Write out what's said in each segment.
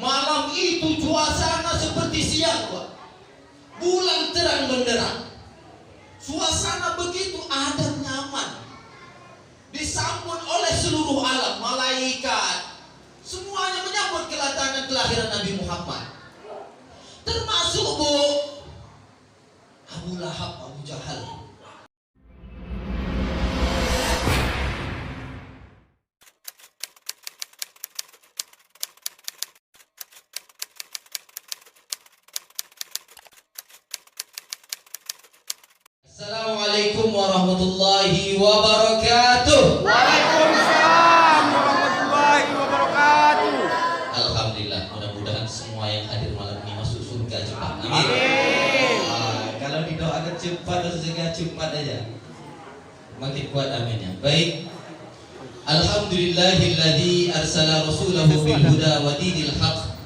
Malam itu suasana seperti siang, Pak. Bulan terang benderang. Suasana begitu adem nyaman. Disambut oleh seluruh alam, malaikat. Semuanya menyambut kedatangan kelahiran Nabi Muhammad. Termasuk Abu Lahab, Abu Jahal. Assalamualaikum warahmatullahi wabarakatuh. Waalaikumsalam warahmatullahi wabarakatuh. Alhamdulillah, mudah-mudahan semua yang hadir malam ini masuk surga cepat. Amin. Kalau didoakan cepat, surga cepat aja. Makin kuat aminnya. Baik. Alhamdulillahilladzi arsala rasulahu bil huda wa dinil haq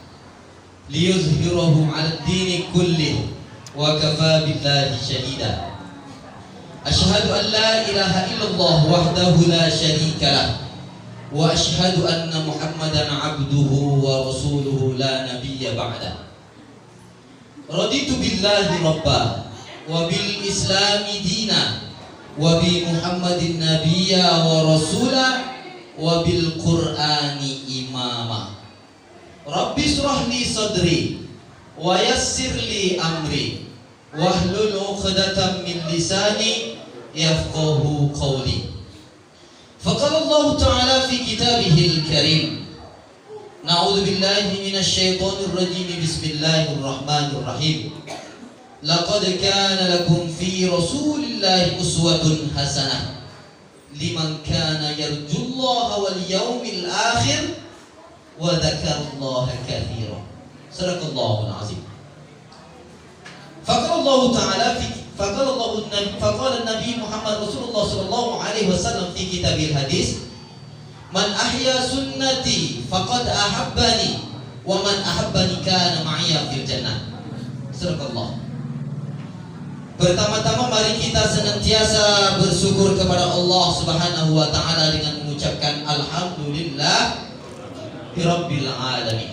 liyuzhirahu 'alad dini kullih wa kafa billahi shahida. Asyhadu an la ilaha illallah wahdahu la syarika lah wa asyhadu anna Muhammadan abduhu wa rasuluhu la nabiyya ba'da. Raditu billahi rabba wa bil islami dina wa bi Muhammadin nabiyya wa rasula wa bil qur'ani imama. Rabbi shrah li sadri wa yassir li amri wahlul 'uqdatam min lisani yafqahu qawli. Faqala Allah Ta'ala fi kitabihil karim. Na'udzu billahi minasy syaithanir rajim. Bismillahirrahmanirrahim. Laqad kana lakum fi Rasulillahi uswatun hasanah liman kana yarjullaha wal yawmil akhir wa dzakarallaha katsiran. Sadaqallahul azim. Faqala Allah Ta'ala faqala Nabi Muhammad Rasulullah sallallahu alaihi wasallam fi kitabil hadis, man ahya sunnati faqad ahabbani wa man ahabbani kana ma'iyya fil jannah. Sadaqallah. Pertama-tama mari kita senantiasa bersyukur kepada Allah Subhanahu wa taala dengan mengucapkan alhamdulillah rabbil alamin.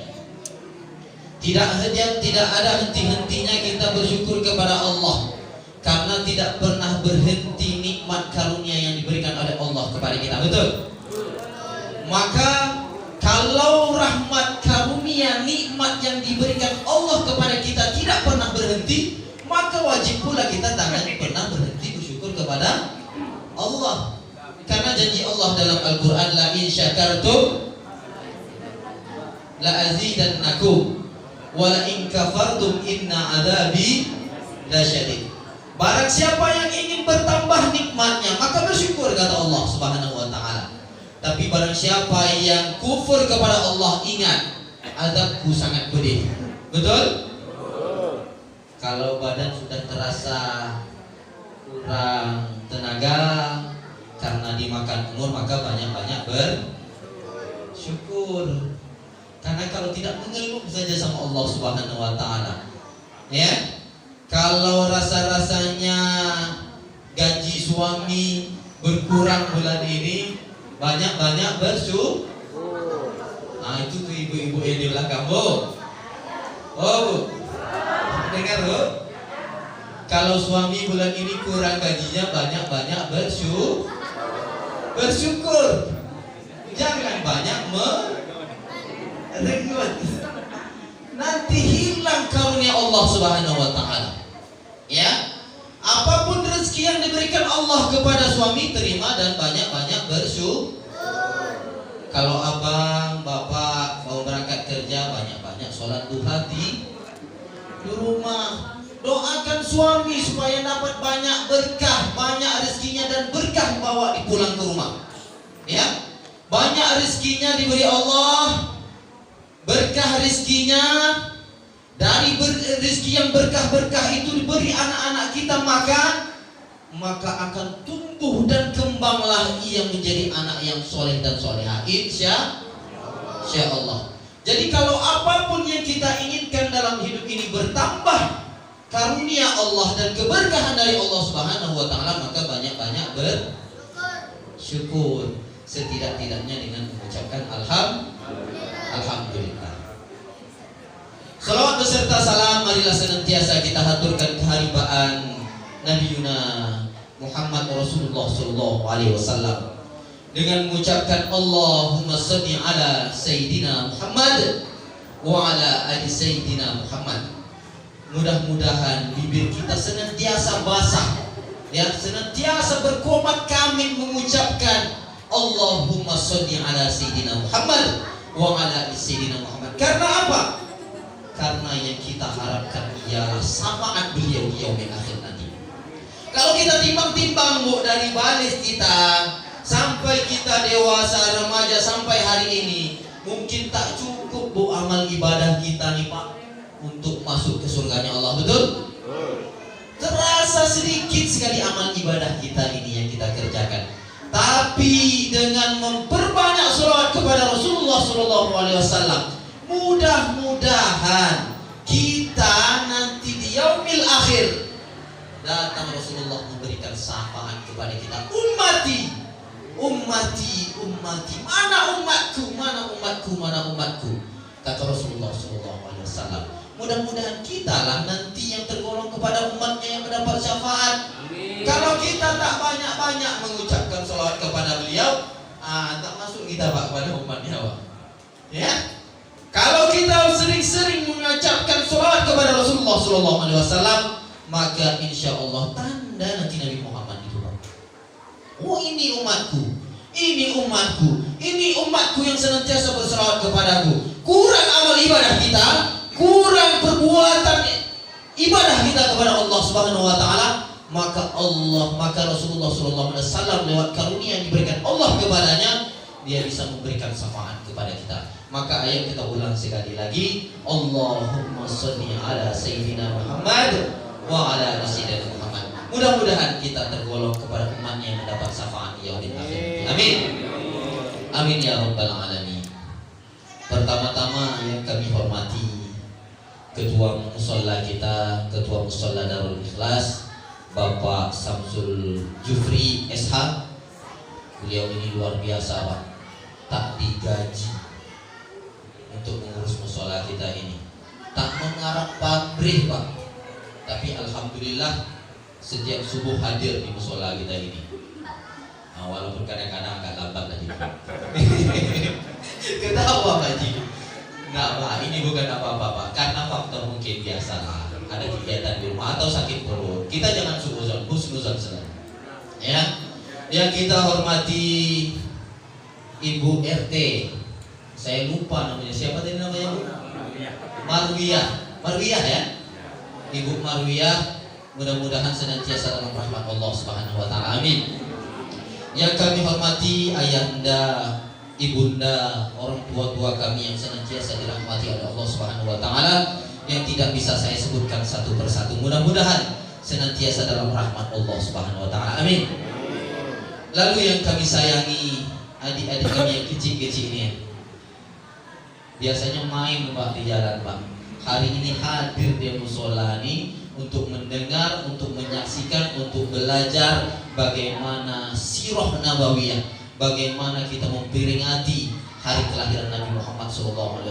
Tidak ada henti-hentinya kita bersyukur kepada Allah, karena tidak pernah berhenti nikmat karunia yang diberikan oleh Allah kepada kita. Betul? Maka kalau rahmat karunia nikmat yang diberikan Allah kepada kita tidak pernah berhenti, maka wajib pula kita tak pernah berhenti bersyukur kepada Allah. Karena janji Allah dalam Al-Quran, la in syakartum la azidannakum wa la in kafartum inna adabi lasyadid. Barang siapa yang ingin bertambah nikmatnya, maka bersyukur, kata Allah Subhanahu wa taala. Tapi barang siapa yang kufur kepada Allah, ingat, azabku sangat pedih. Betul? Kalau badan sudah terasa kurang tenaga karena dimakan umur, maka banyak-banyak bersyukur. Karena kalau tidak mengeluh saja sama Allah Subhanahu wa taala. Ya. Kalau rasa-rasanya gaji suami berkurang bulan ini, banyak-banyak bersyukur. Nah, itu tuh ibu-ibu yang di belakang, Bu. Oh, Bu. Dengar, Bu. Kalau suami bulan ini kurang gajinya, banyak-banyak bersyukur. Jangan banyak merengut. Nanti hilang karunia Allah Subhanahu wa taala. Ya. Apapun rezeki yang diberikan Allah kepada suami, terima dan banyak-banyak bersyukur. Kalau abang, bapak mau berangkat kerja, banyak-banyak sholat duha di rumah. Doakan suami supaya dapat banyak berkah, banyak rezekinya dan berkah bawa pulang ke rumah. Ya. Banyak rezekinya diberi Allah, berkah rezekinya. Dari rezeki yang berkah-berkah itu diberi anak-anak kita makan, maka akan tumbuh dan kembanglah ia menjadi anak yang soleh dan soleha, insya Allah. Jadi kalau apapun yang kita inginkan dalam hidup ini bertambah karunia Allah dan keberkahan dari Allah Subhanahu wa taala, maka banyak-banyak bersyukur, setidak-tidaknya dengan mengucapkan alhamdulillah. beserta salam marilah senantiasa kita haturkan keharibaan Nabiuna Muhammad Rasulullah sallallahu alaihi wasallam dengan mengucapkan Allahumma shalli ala Sayyidina Muhammad wa ala ali Sayyidina Muhammad. Mudah-mudahan bibir kita senantiasa basah, ya, senantiasa berkomat kami mengucapkan Allahumma shalli ala Sayyidina Muhammad wa ala ali Sayyidina Muhammad. Karena apa? Karena yang kita harapkan ialah syafaat beliau di yaumil akhir nanti. Kalau kita timbang-timbang Bu, dari balis kita sampai kita dewasa, remaja sampai hari ini, mungkin tak cukup Bu amal ibadah kita nih Pak untuk masuk ke surganya Allah, betul? Terasa sedikit sekali amal ibadah kita ini yang kita kerjakan. Tapi dengan memperbanyak selawat kepada Rasulullah SAW, mudah-mudahan kita nanti di yaumil akhir datang Rasulullah memberikan syafaat kepada kita. Ummati, mana umatku, mana umatku, mana umatku, kata Rasulullah SAW. Mudah-mudahan kita lah nanti yang tergolong kepada umatnya yang mendapat syafaat. Kalau kita tak banyak-banyak mengucapkan salawat kepada beliau, tak masuk kita Pak kepada umatnya Pak. Ya. Kalau kita sering-sering mengucapkan salawat kepada Rasulullah SAW, maka insya Allah tanda nanti Nabi Muhammad itu Pak. Oh ini umatku, ini umatku, ini umatku yang senantiasa bersalawat kepadaku. Kurang amal ibadah kita, kurang perbuatan ibadah kita kepada Allah Subhanahu wa taala, maka Rasulullah SAW lewat karunia yang diberikan Allah kepadanya, dia bisa memberikan syafaat kepada kita. Maka ayo kita ulang sekali lagi, Allahumma shalli ala Sayyidina Muhammad wa ala ali Sayyidina Muhammad. Mudah-mudahan kita tergolong kepada umatnya yang mendapat syafaat yaumil akhir. Amin. Amin ya rabbal alamin. Pertama-tama yang kami hormati Ketua Musholla kita, Ketua Musholla Darul Ikhlas, Bapak Samsul Jufri SH. Beliau ini luar biasa Pak, tak digaji untuk mengurus musholla kita ini, tak mengarap pabrik Pak, tapi alhamdulillah setiap subuh hadir di musholla kita ini. Walaupun kadang-kadang agak lambat lagi. Ketawa Pak Ji. Enggak Pak, ini bukan apa-apa Pak, karena faktor mungkin biasa lah, ada kegiatan di rumah atau sakit perut. Kita jangan suuzon, husnuzon selalu. Ya, yang kita hormati Ibu RT, saya lupa namanya, siapa tadi namanya Bu? Marwiyah ya, Ibu Marwiyah, mudah-mudahan senantiasa dalam rahmat Allah Subhanahu wa taala. Amin. Yang kami hormati ayahanda, ibunda, orang tua-tua kami yang senantiasa dirahmati oleh Allah Subhanahu wa taala, yang tidak bisa saya sebutkan satu persatu. Mudah-mudahan senantiasa dalam rahmat Allah Subhanahu wa taala. Amin. Lalu yang kami sayangi adik-adik kami yang kecil-kecil ini, biasanya main Pak di jalan Pak. Hari ini hadir di musholla ini untuk mendengar, untuk menyaksikan, untuk belajar bagaimana sirah nabawiyah, bagaimana kita memperingati hari kelahiran Nabi Muhammad SAW.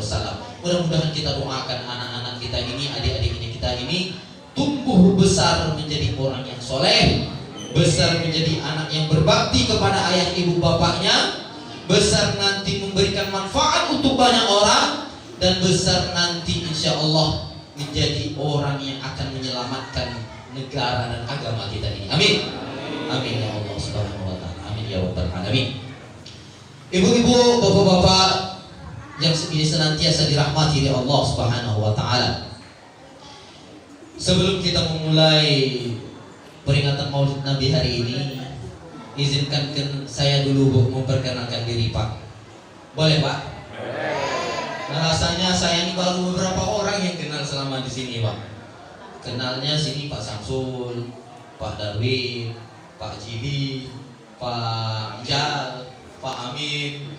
Mudah-mudahan kita doakan anak-anak kita ini, adik-adik kita ini tumbuh besar menjadi orang yang soleh, besar menjadi anak yang berbakti kepada ayah ibu bapaknya, besar nanti memberikan manfaat untuk banyak orang, dan besar nanti insya Allah menjadi orang yang akan menyelamatkan negara dan agama kita ini. Amin. Amin ya Allah Subhanahu wa taala. Amin ya rabbal alamin. Ibu-ibu, bapak-bapak yang senantiasa dirahmati oleh Allah Subhanahu wa taala. Sebelum kita memulai peringatan Maulid Nabi hari ini, izinkan saya dulu Bu memperkenalkan diri Pak. Boleh Pak? Nah, rasanya saya ini baru beberapa orang yang kenal selama di sini Pak. Kenalnya sini Pak Samsul, Pak Darwin, Pak Jili, Pak Ijal, Pak Amin.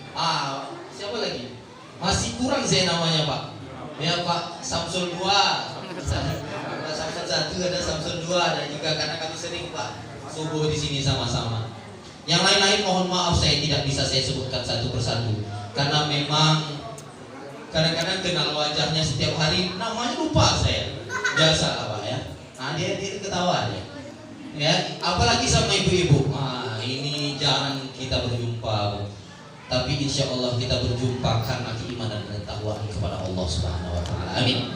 Siapa lagi? Masih kurang saya namanya Pak. Ya Pak Samsul 2, Pak Samsul 1, ada Samsul 2, dan juga karena kami sering Pak subuh di sini sama-sama. Yang lain-lain mohon maaf saya tidak bisa saya sebutkan satu persatu, karena memang kadang-kadang kenal wajahnya setiap hari, namanya lupa saya. Biasa lah Pak ya. Nah dia ketawa dia. Ya, apalagi sama ibu-ibu. Ah, ini jarang kita berjumpa, Bu. Tapi insya Allah kita berjumpa karena keimanan dan ketakwaan kepada Allah Subhanahu Wa Taala. Amin.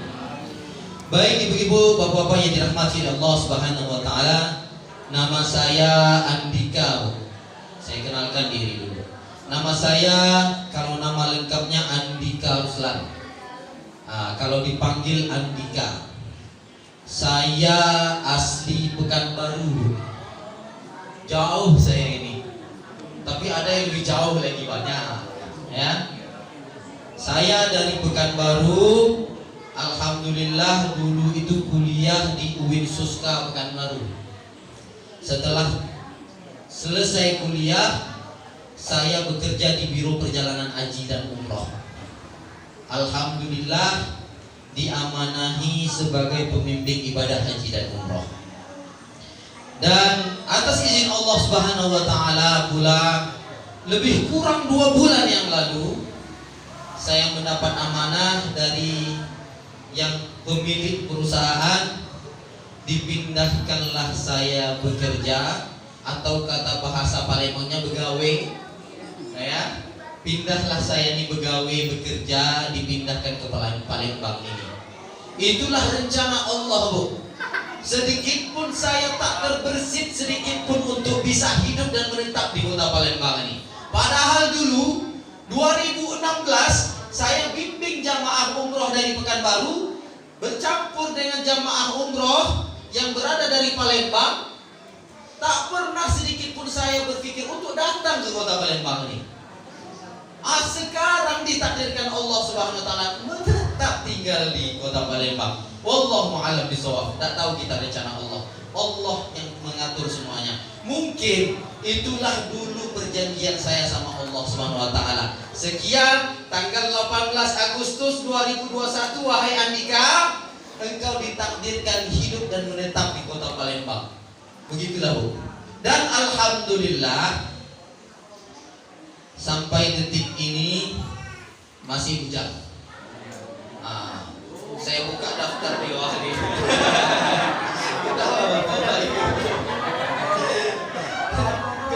Baik ibu-ibu, bapak-bapak yang dirahmati Allah Subhanahu Wa Taala, nama saya Andika, Bu. Saya kenalkan diri dulu. Nama saya, kalau nama lengkapnya Andika Ruslan. Kalau dipanggil Andika. Saya asli Pekanbaru. Jauh saya ini. Tapi ada yang lebih jauh lagi banyak. Ya. Saya dari Pekanbaru. Alhamdulillah dulu itu kuliah di UIN Suska Pekanbaru. Setelah selesai kuliah, saya bekerja di Biro Perjalanan Haji dan Umroh. Alhamdulillah diamanahi sebagai pembimbing ibadah haji dan umroh. Dan atas izin Allah Subhanahu Wa Taala pula, lebih kurang 2 bulan yang lalu saya mendapat amanah dari yang pemilik perusahaan, dipindahkanlah saya bekerja, atau kata bahasa Palembangnya begawe. Ya, pindahlah saya ini begawe bekerja, dipindahkan ke Palembang ini. Itulah rencana Allah, Bu. Sedikit pun saya tak terbersit sedikit pun untuk bisa hidup dan menetap di kota Palembang ini. Padahal dulu 2016 saya bimbing jamaah umroh dari Pekanbaru bercampur dengan jamaah umroh yang berada dari Palembang. Tak pernah sedikit pun saya berpikir untuk datang ke kota Palembang ini. Sekarang ditakdirkan Allah Subhanahu Wa Taala menetap tinggal di kota Palembang. Wallahu a'lam bishawab. Tak tahu kita rencana Allah. Allah yang mengatur semuanya. Mungkin itulah dulu perjanjian saya sama Allah Subhanahu Wa Taala. Sekian tanggal 18 Agustus 2021, wahai Andika, engkau ditakdirkan hidup dan menetap di kota Palembang. Begitulah, Bu. Dan alhamdulillah sampai detik ini masih hujan. Saya buka daftar riwayat ini.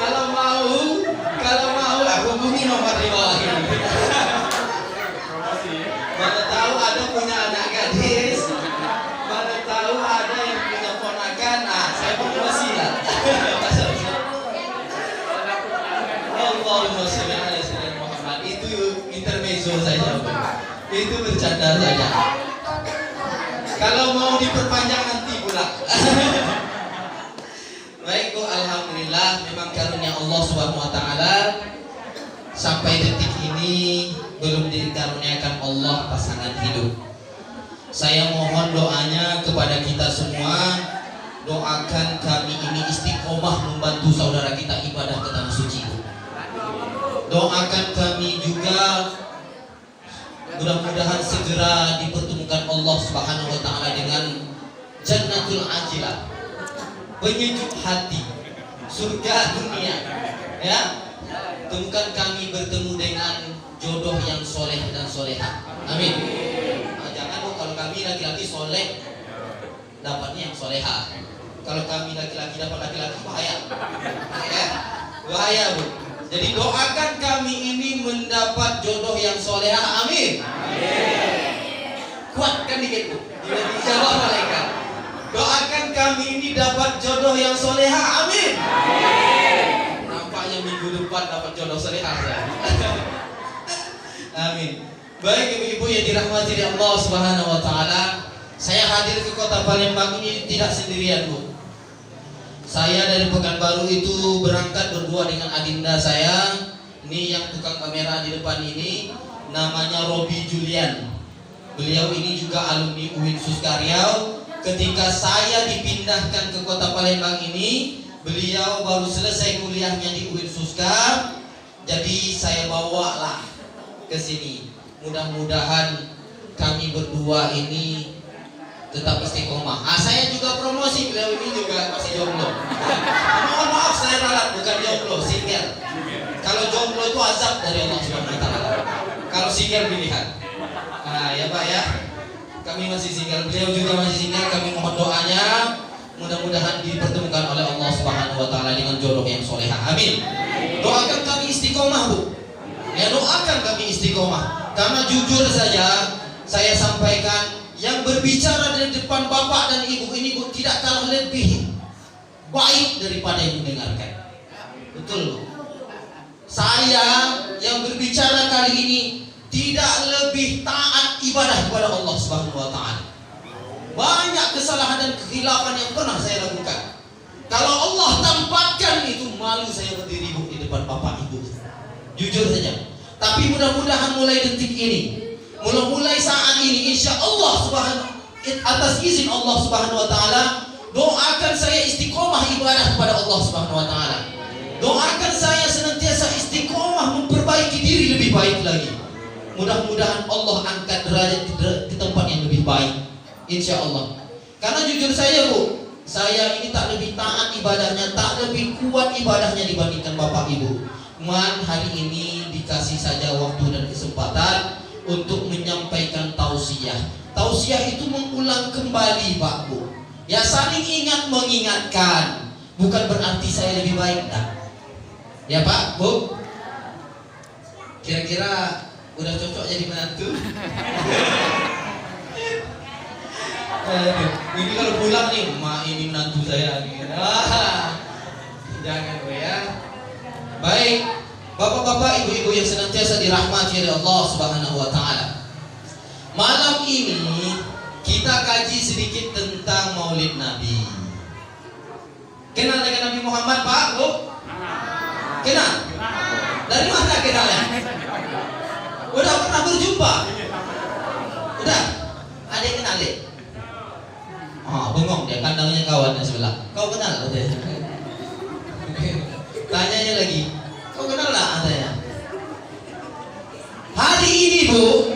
Kalau mau aku hubungi nomor riwayat ini. Mana tahu ada punya anak gadis, mana tahu ada yang punya ponakan. Saya promosi lah. Allahumma sholli ala sayyidina Muhammad. Itu intermezzo saja, Bu. Itu bercanda saja. Kalau mau diperpanjang nanti pula. Baik, Bu, alhamdulillah memang karunia Allah Subhanahu Wa Taala sampai detik ini belum dikaruniakan Allah pasangan hidup. Saya mohon doanya kepada kita semua, doakan kami ini istiqomah membantu saudara kita ibadah ke tanah suci. Doakan kami juga mudah-mudahan segera dipertemukan Allah Subhanahu Wa Taala dengan jannatul ajilah, penyejuk hati, surga dunia. Ya, temukan kami bertemu dengan jodoh yang soleh dan soleha. Amin. Jangan, Bu, kalau kami laki-laki soleh dapatnya yang soleha. Kalau kami laki-laki dapat laki-laki bahaya. Ya, bahaya, Bu. Jadi doakan kami ini mendapat jodoh yang soleha. Amin. Kuatkan dikit, Bu. Tidak dijawab malaikat. Doakan kami ini dapat jodoh yang soleha. Amin. Nampaknya minggu depan dapat jodoh soleha. Amin. Baik ibu-ibu yang dirahmati Allah Subhanahu Wa Taala, saya hadir ke kota Palembang ini tidak sendirian, Bu. Saya dari Pekanbaru itu berangkat berdua dengan adinda saya. Ini yang tukang kamera di depan ini, namanya Robi Julian. Beliau ini juga alumni UIN Suska Riau. Ketika saya dipindahkan ke kota Palembang ini, beliau baru selesai kuliahnya di UIN Suska. Jadi saya bawalah ke sini. Mudah-mudahan kami berdua ini tetap istiqomah. Saya juga promosi, beliau ini juga masih jomblo. Mohon maaf saya ralat, bukan jomblo, single. Kalau jomblo itu azab dari Allah Subhanahu Wa Taala. Kalau single pilihan. Ya Pak ya. Kami masih single, beliau juga masih single. Kami mohon doanya, mudah-mudahan dipertemukan oleh Allah Subhanahu wa taala dengan jodoh yang solehah. Amin. Doakan kami istiqomah, Bu. Ya, doakan kami istiqomah. Karena jujur saja saya sampaikan, yang berbicara di depan bapak dan ibu ini, Bu, tidak kalah lebih baik daripada yang mendengarkan. Betul, Bu. Saya yang berbicara kali ini tidak lebih taat ibadah kepada Allah Subhanahu wa taala. Banyak kesalahan dan kekhilafan yang pernah saya lakukan. Kalau Allah tampakkan itu, malu saya berdiri, Bu, di depan bapak ibu. Jujur saja. Tapi mudah-mudahan mulai detik ini, mulai saat ini, insya Allah atas izin Allah Subhanahu wa taala, doakan saya istiqomah ibadah kepada Allah Subhanahu wa taala. Doakan saya senantiasa istiqomah memperbaiki diri lebih baik lagi. Mudah-mudahan Allah angkat derajat di tempat yang lebih baik, insya Allah. Karena jujur saya, Bu, saya ini tak lebih taat ibadahnya, tak lebih kuat ibadahnya dibandingkan bapak ibu. Cuman hari ini dikasih saja waktu dan kesempatan untuk menyampaikan tausiah. Tausiah itu mengulang kembali, Pak, Bu. Ya, saling ingat mengingatkan. Bukan berarti saya lebih baik, nah. Ya Pak, Bu. Kira-kira udah cocok jadi menantu? Ini kalau pulang nih, "Ma, ini menantu saya nih." Jangan, Bu, ya. Baik, bapak-bapak, ibu-ibu yang senantiasa dirahmati oleh Allah Subhanahu wa taala. Malam ini kita kaji sedikit tentang Maulid Nabi. Kenal dengan Nabi Muhammad, Pak, Bu? Kenal? Dari mana kenalnya? Udah pernah berjumpa? Udah? Ada yang kenal deh? Oh, bengong dia, kandangnya kawannya sebelah. Kau kenal? Tanyanya lagi, kau kenal lah katanya. Hari ini, Bu,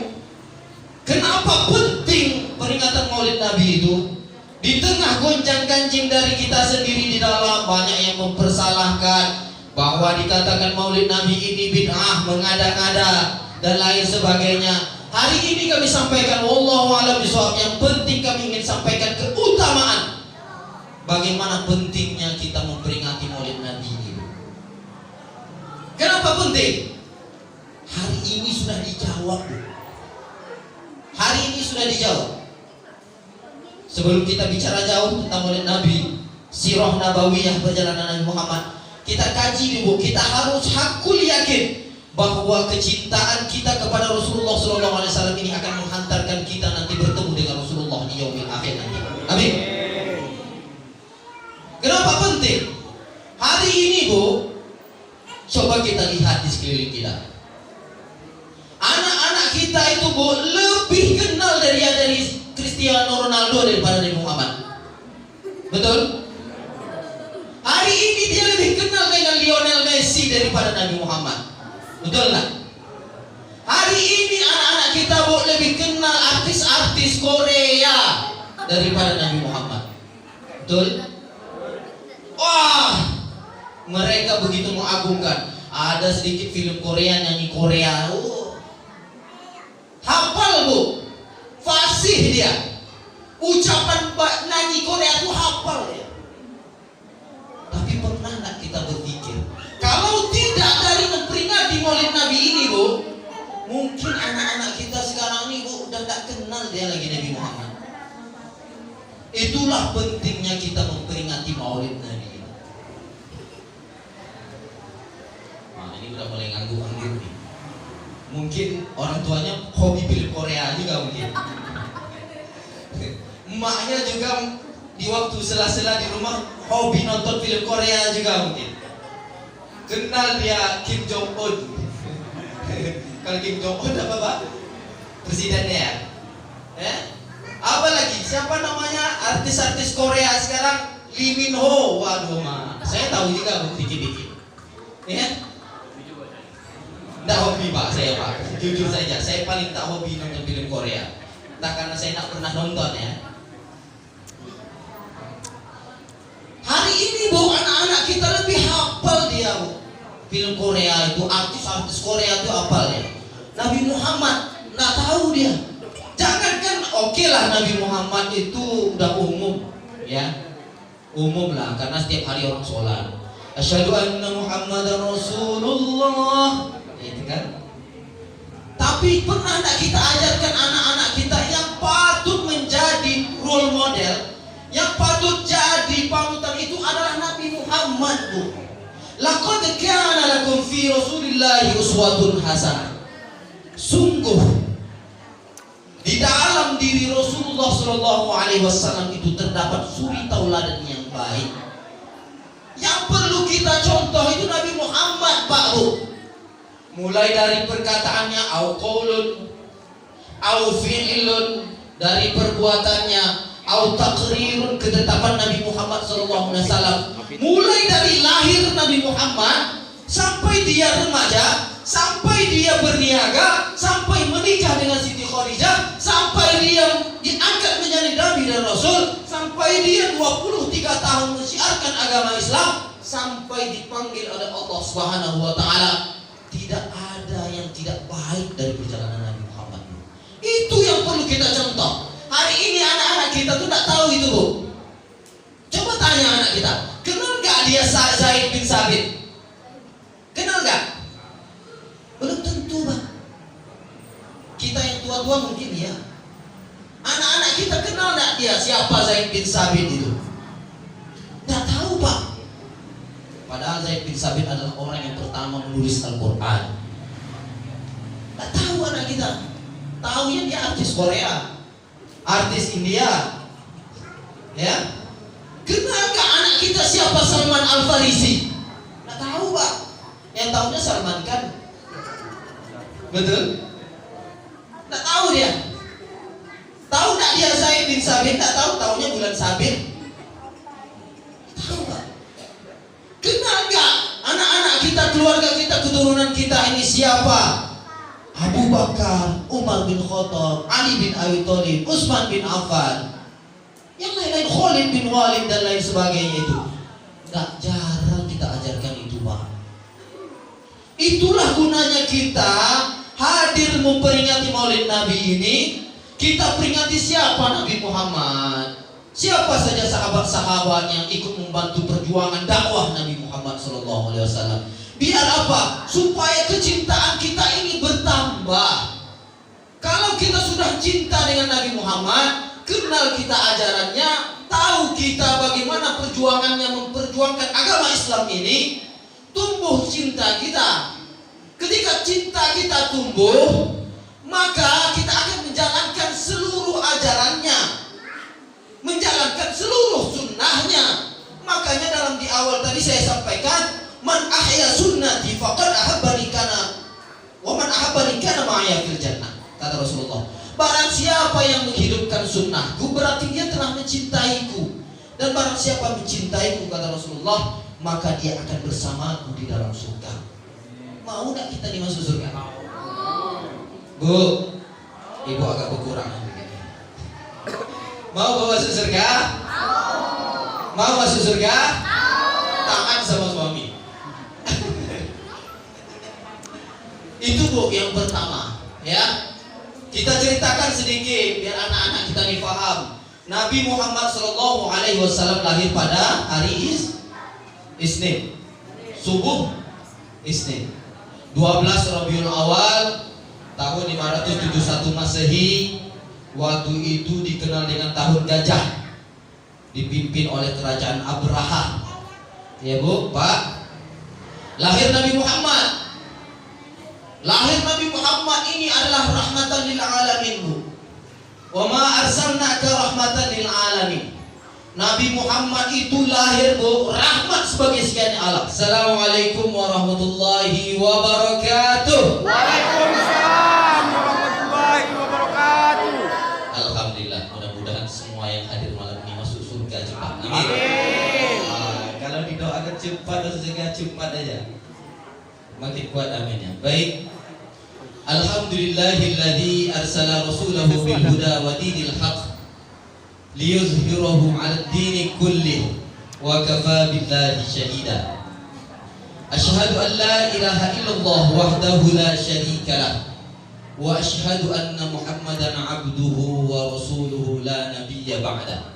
kenapa penting peringatan Maulid Nabi itu? Di tengah gonjang-ganjing dari kita sendiri di dalam, banyak yang mempersalahkan bahwa dikatakan Maulid Nabi ini bid'ah, mengada-ngada dan lain sebagainya. Hari ini kami sampaikan, wallahu a'lam bishawab, yang penting kami ingin sampaikan keutamaan. Bagaimana pentingnya kita memperingati Maulid Nabi ini. Kenapa penting? Hari ini sudah dijawab, Bu. Hari ini sudah dijawab. Sebelum kita bicara jauh tentang Maulid Nabi, sirah nabawiyah perjalanan Nabi Muhammad, kita kaji dulu. Kita harus hakul yakin bahwa kecintaan kita kepada Rasulullah SAW ini akan menghantarkan kita nanti bertemu dengan Rasulullah di yaumil akhir nanti. Amin. Kenapa penting? Hari ini, Bu, coba kita lihat di sekeliling kita. Anak-anak kita itu, Bu, lebih kenal dari Cristiano Ronaldo daripada Nabi Muhammad. Betul? Hari ini dia lebih kenal dengan Lionel Messi daripada Nabi Muhammad. Betul nggak? Hari ini anak-anak kita, Bu, lebih kenal artis-artis Korea daripada Nabi Muhammad. Betul? Wah, mereka begitu mengagungkan. Ada sedikit film Korea, nyanyi Korea. Hafal, Bu. Fasih dia. Ucapan nyanyi Korea itu hafal ya. Tapi pernah nggak kita berpikir, kalau tidak dari memperingati Maulid Nabi ini, Bu, mungkin anak-anak kita sekarang ini, Bu, udah nggak kenal dia lagi Nabi Muhammad. Itulah pentingnya kita memperingati Maulid Nabi ini. Nah, ini udah mulai ngangguk-ngangguk nih. Mungkin orang tuanya hobi film Korea juga mungkin. Emaknya juga di waktu sela-sela di rumah hobi nonton film Korea juga mungkin. Kenal dia Kim Jong Un. Kalau Kim Jong Un apa, Pak? Presidennya ya? Apa lagi? Siapa namanya artis-artis Korea sekarang? Lee Min Ho. Waduh, Ma. Saya tahu juga dikit-dikit. Ya? Nggak hobi, Pak, saya, Pak. Jujur saja, saya paling tak hobi nonton film Korea. Entah karena saya tak pernah nonton ya. Hari ini, Bu, anak-anak kita lebih hafal dia, Bu. Film Korea itu, artis-artis Korea itu hafal ya. Nabi Muhammad nggak tahu dia. Jangankan oke lah Nabi Muhammad itu udah umum, ya, umum lah karena setiap hari orang sholat. Asyhadu anna Muhammadar Rasulullah, itu kan. Tapi pernah tak kita ajarkan anak-anak kita yang patut menjadi role model, yang patut jadi panutan itu adalah Nabi Muhammad, Bu. Laqad kana lakum fi Rasulillahi uswatun hasanah. Sungguh di dalam diri Rasulullah Shallallahu Alaihi Wasallam itu terdapat suri tauladan yang baik. Yang perlu kita contoh itu Nabi Muhammad, Pak Bu. Mulai dari perkataannya, au qaulun, au fi'lun, dari perbuatannya, au taqrirun, ketetapan Nabi Muhammad Shallallahu Alaihi Wasallam. Mulai dari lahir Nabi Muhammad sampai dia remaja, sampai dia berniaga, sampai menikah dengan Siti Khadijah, sampai dia diangkat menjadi Nabi dan Rasul, sampai dia 23 tahun mensiarkan agama Islam, sampai dipanggil oleh Allah Subhanahu wa Ta'ala. Tidak ada yang tidak baik dari perjalanan Nabi Muhammad. Itu yang perlu kita contoh. Hari ini anak-anak kita tuh tidak tahu itu, Bu. Coba tanya anak kita, kenal gak dia Zaid bin Sabit? Kenal gak? Belum tentu, Pak. Kita yang tua-tua mungkin ya. Anak-anak kita kenal gak dia siapa Zaid bin Sabit itu? Tidak tahu, Pak. Padahal Zaid bin Sabit adalah orang yang pertama menulis Al-Quran. Tidak tahu anak kita. Tahunya dia artis Korea, artis India, ya. Kenal gak anak kita siapa Salman Al-Farisi? Tidak tahu, Pak. Yang tahunya Salman Khan. Betul? Tak tahu dia. Tahu tak dia Zaid bin Sabit? Tak tahu, tahunya bulan Sabit. Tahu Pak? Kenal gak anak-anak kita, keluarga kita, keturunan kita ini siapa? Abu Bakar, Umar bin Khattab, Ali bin Abi Thalib, Utsman bin Affan, yang lain-lain, Khalid bin Walid dan lain sebagainya itu. Tak jarang kita ajarkan itu, Pak. Itulah gunanya kita hadir memperingati Maulid Nabi ini. Kita peringati siapa Nabi Muhammad, siapa saja sahabat-sahabat yang ikut membantu perjuangan dakwah Nabi Muhammad SAW. Biar apa? Supaya kecintaan kita ini bertambah. Kalau kita sudah cinta dengan Nabi Muhammad, kenal kita ajarannya, tahu kita bagaimana perjuangannya memperjuangkan agama Islam ini, tumbuh cinta kita. Ketika cinta kita tumbuh, maka kita akan menjalankan seluruh ajarannya, menjalankan seluruh sunnahnya. Makanya dalam di awal tadi saya sampaikan, man ahya sunnati faqad ahabbani kana wa man ahabbani kana ma'aya fil jannah, kata Rasulullah. Barang siapa yang menghidupkan sunnahku, berarti dia telah mencintaiku. Dan barang siapa mencintaiku, kata Rasulullah, maka dia akan bersamaku di dalam surga. Mau gak kita dimasuk surga? Bu, ibu agak berkurang. Mau masuk surga? Mau masuk surga? Taat sama suami. Itu Bu yang pertama, ya. Kita ceritakan sedikit biar anak-anak kita nih paham. Nabi Muhammad Shallallahu Alaihi Wasallam lahir pada hari Isnin, subuh Isnin, 12 Rabiul Awal tahun 571 Masehi. Waktu itu dikenal dengan tahun gajah, dipimpin oleh kerajaan Abraha. Ya Bu, Pak. Lahir Nabi Muhammad. Lahir Nabi Muhammad ini adalah rahmatan lil alamin, Bu. Wa ma arsalnaka rahmatan lil alamin. Nabi Muhammad itu lahir, Bu, rahmat sebagai sekian alam. Assalamualaikum warahmatullahi wabarakatuh. Waalaikumsalam warahmatullahi wabarakatuh. Alhamdulillah, mudah-mudahan semua yang hadir malam ini masuk surga cepat. Amin. Kalau didoakan cepat, surga cepat aja. Makin kuat aminnya. Baik. Alhamdulillahilladzi arsala rasulahu bil huda wa dinil haq liyuzhirahu 'alad dini kullih wa kafa billahi shahida. Asyhadu an la ilaha illallah wahdahu la syarika lah wa asyhadu anna Muhammadan abduhu wa rasuluhu la nabiyya ba'da.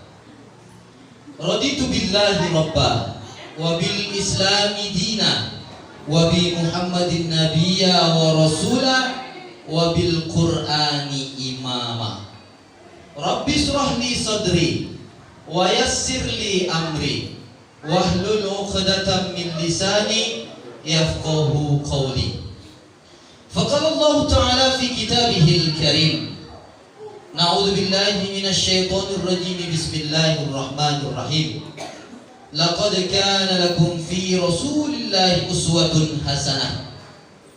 Raditu billahi rabba wa bil islami dina wa bi Muhammadin nabiyya wa rasula wa bil qur'ani imama. Rabbi shrah li sadri wa yassir li amri wahlul 'uqdatam min lisani yafqahu qawli. Faqala Allah Ta'ala fi kitabihil karim, na'udzu billahi minasy syaithanir rajim, bismillahir rahmanir rahim. Laqad kana lakum fi rasulillahi uswatun hasanah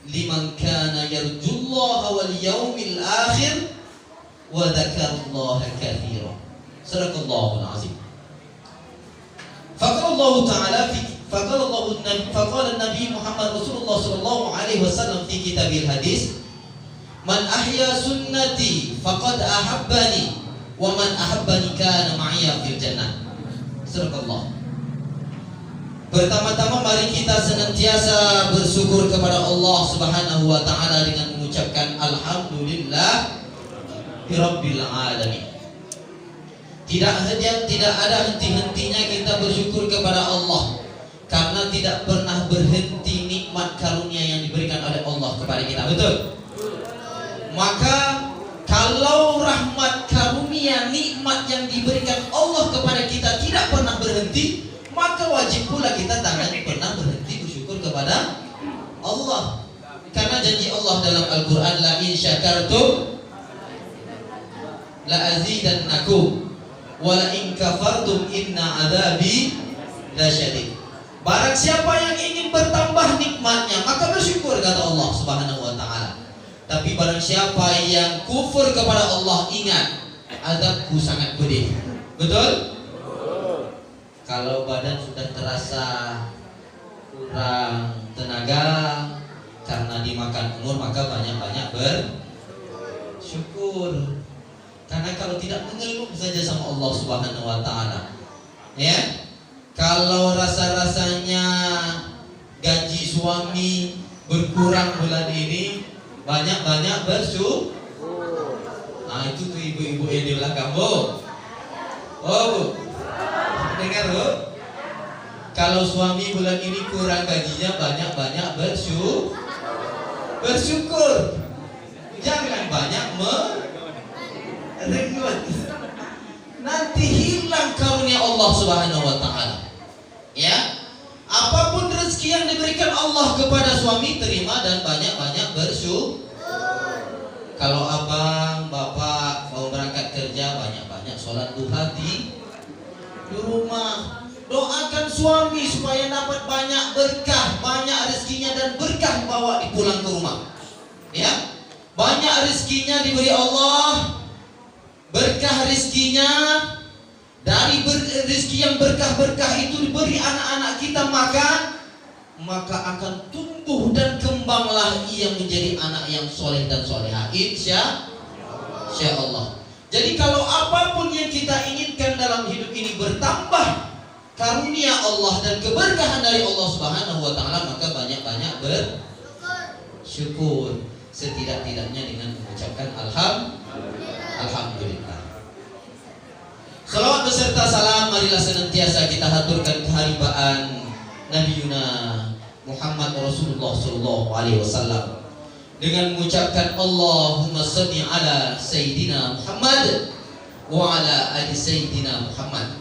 liman kana yarjullaha wal yawmil akhir wa dzakarallaha katsiran. Sadaqallahul azim. Faqala Allah Ta'ala faqala Nabi Muhammad Rasulullah sallallahu alaihi wasallam fi kitabil hadis, man ahya sunnati faqad ahabbani wa man ahabbani kana ma'iya fil jannah. Sadaqallah. Pertama-tama mari kita senantiasa bersyukur kepada Allah Subhanahu wa taala dengan mengucapkan alhamdulillah rabbil alamin. Tidak ada henti-hentinya kita bersyukur kepada Allah, karena tidak pernah berhenti nikmat karunia yang diberikan oleh Allah kepada kita. Betul? Maka kalau rahmat karunia nikmat yang diberikan Allah kepada kita tidak pernah berhenti, maka wajib pula kita jangan pernah berhenti bersyukur kepada Allah. Karena janji Allah dalam Al-Quran, la in syakartum la azidannakum wa la in kafartum inna adzabi lasyadid. Barang siapa yang ingin bertambah nikmatnya, maka bersyukur, kata Allah Subhanahu wa taala. Tapi barang siapa yang kufur kepada Allah, ingat, azabku sangat pedih. Betul? Kalau badan sudah terasa kurang tenaga karena dimakan umur, maka banyak-banyak bersyukur. Karena kalau tidak, mengeluh saja sama Allah Subhanahu wa taala. Ya. Kalau rasa-rasanya gaji suami berkurang bulan ini, banyak-banyak bersyukur. Nah, itu tuh ibu-ibu yang di belakang, Bu. Oh, Bu. Dengar, Bu. Kalau suami bulan ini kurang gajinya, banyak-banyak bersyukur. Jangan banyak merengut. Nanti hilang karunia Allah Subhanahu wa taala. Ya. Apapun rezeki yang diberikan Allah kepada suami, terima dan banyak-banyak bersyukur. Kalau abang, bapak mau berangkat kerja, banyak-banyak sholat duha di rumah. Doakan suami supaya dapat banyak berkah, banyak rezekinya dan berkah bawa pulang ke rumah. Ya. Banyak rezekinya diberi Allah. Berkah rezekinya, dari rezeki yang berkah-berkah itu diberi anak-anak kita makan, maka akan tumbuh dan kembanglah ia menjadi anak yang soleh dan soleha, insya Allah. Jadi kalau apapun yang kita inginkan dalam hidup ini bertambah karunia Allah dan keberkahan dari Allah Subhanahu wa taala, maka banyak-banyak bersyukur, setidak-tidaknya dengan mengucapkan alhamdulillah. Salawat beserta salam marilah senantiasa kita haturkan keharibaan Nabi Yuna Muhammad Rasulullah sallallahu alaihi wasallam dengan mengucapkan Allahumma shalli ala Sayyidina Muhammad wa ala ali Sayyidina Muhammad.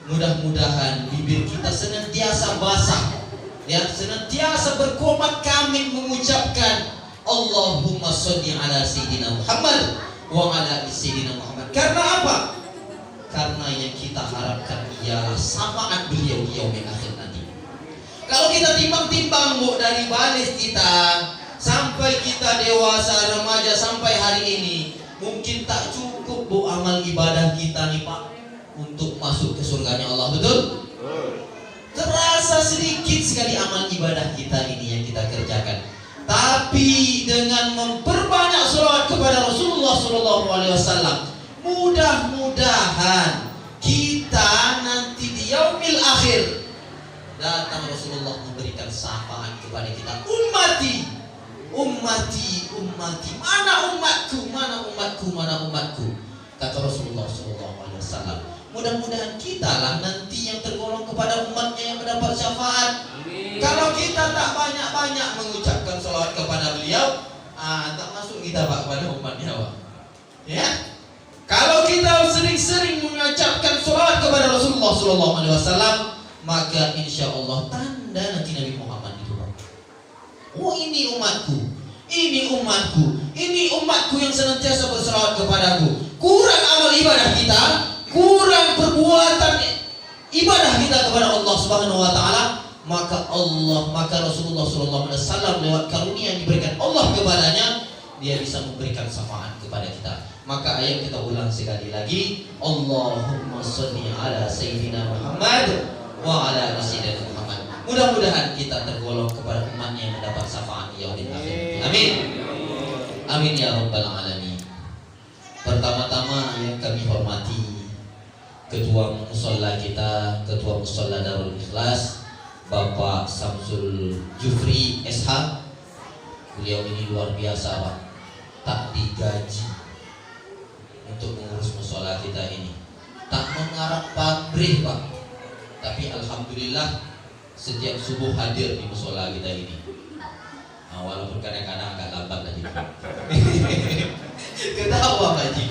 Mudah-mudahan bibir kita senantiasa basah, ya, senantiasa berkomat kami mengucapkan Allahumma shalli ala Sayyidina Muhammad wa ala ali Sayyidina Muhammad. Karena apa? Karena yang kita harapkan ialah syafaat beliau di yaumil akhir nanti. Kalau kita timbang-timbang, Bu, dari balik kita sampai kita dewasa, remaja, sampai hari ini, mungkin tak cukup, Bu, amal ibadah kita nih, Pak, untuk masuk ke surganya Allah. Betul? Terasa sedikit sekali amal ibadah kita ini yang kita kerjakan. Tapi dengan memperbanyak salawat kepada Rasulullah SAW, mudah-mudahan kita nanti di yaumil akhir datang Rasulullah memberikan syafaat kepada kita, ummati ummati ummati, mana umatku, mana umatku, mana umatku, kata Rasulullah SAW. Mudah-mudahan kita lah nanti yang tergolong kepada umatnya yang mendapat syafaat. Kalau kita tak banyak-banyak mengucapkan salawat kepada beliau, tak masuk kita Pak kepada umatnya Pak. Ya. Kalau kita sering-sering mengucapkan salawat kepada Rasulullah SAW, maka insya Allah tanda nanti Nabi Muhammad itu Pak. Oh ini umatku, ini umatku, ini umatku yang senantiasa bersalawat kepadaku. Kurang amal ibadah kita, kurang perbuatan ibadah kita kepada Allah Subhanahu Wa Taala, maka Rasulullah SAW lewat karunia yang diberikan Allah kepadanya, dia bisa memberikan syafaat kepada kita. Maka ayo kita ulang sekali lagi, Allahumma sholli ala Sayyidina Muhammad wa ala ali Sayyidina Muhammad. Mudah-mudahan kita tergolong kepada umatnya yang mendapat syafaat yaumil akhir. Amin. Amin ya rabbal alamin. Pertama-tama yang kami hormati Ketua Musholla kita, Ketua Musholla Darul Ikhlas, Bapak Samsul Jufri SH. Beliau ini luar biasa Pak, tak digaji untuk mengurus musholla kita ini, tak mengarap pabrik Pak, tapi alhamdulillah setiap subuh hadir di musholla kita ini. Walaupun kadang-kadang agak lambat lagi. Ketawa Pak Ji.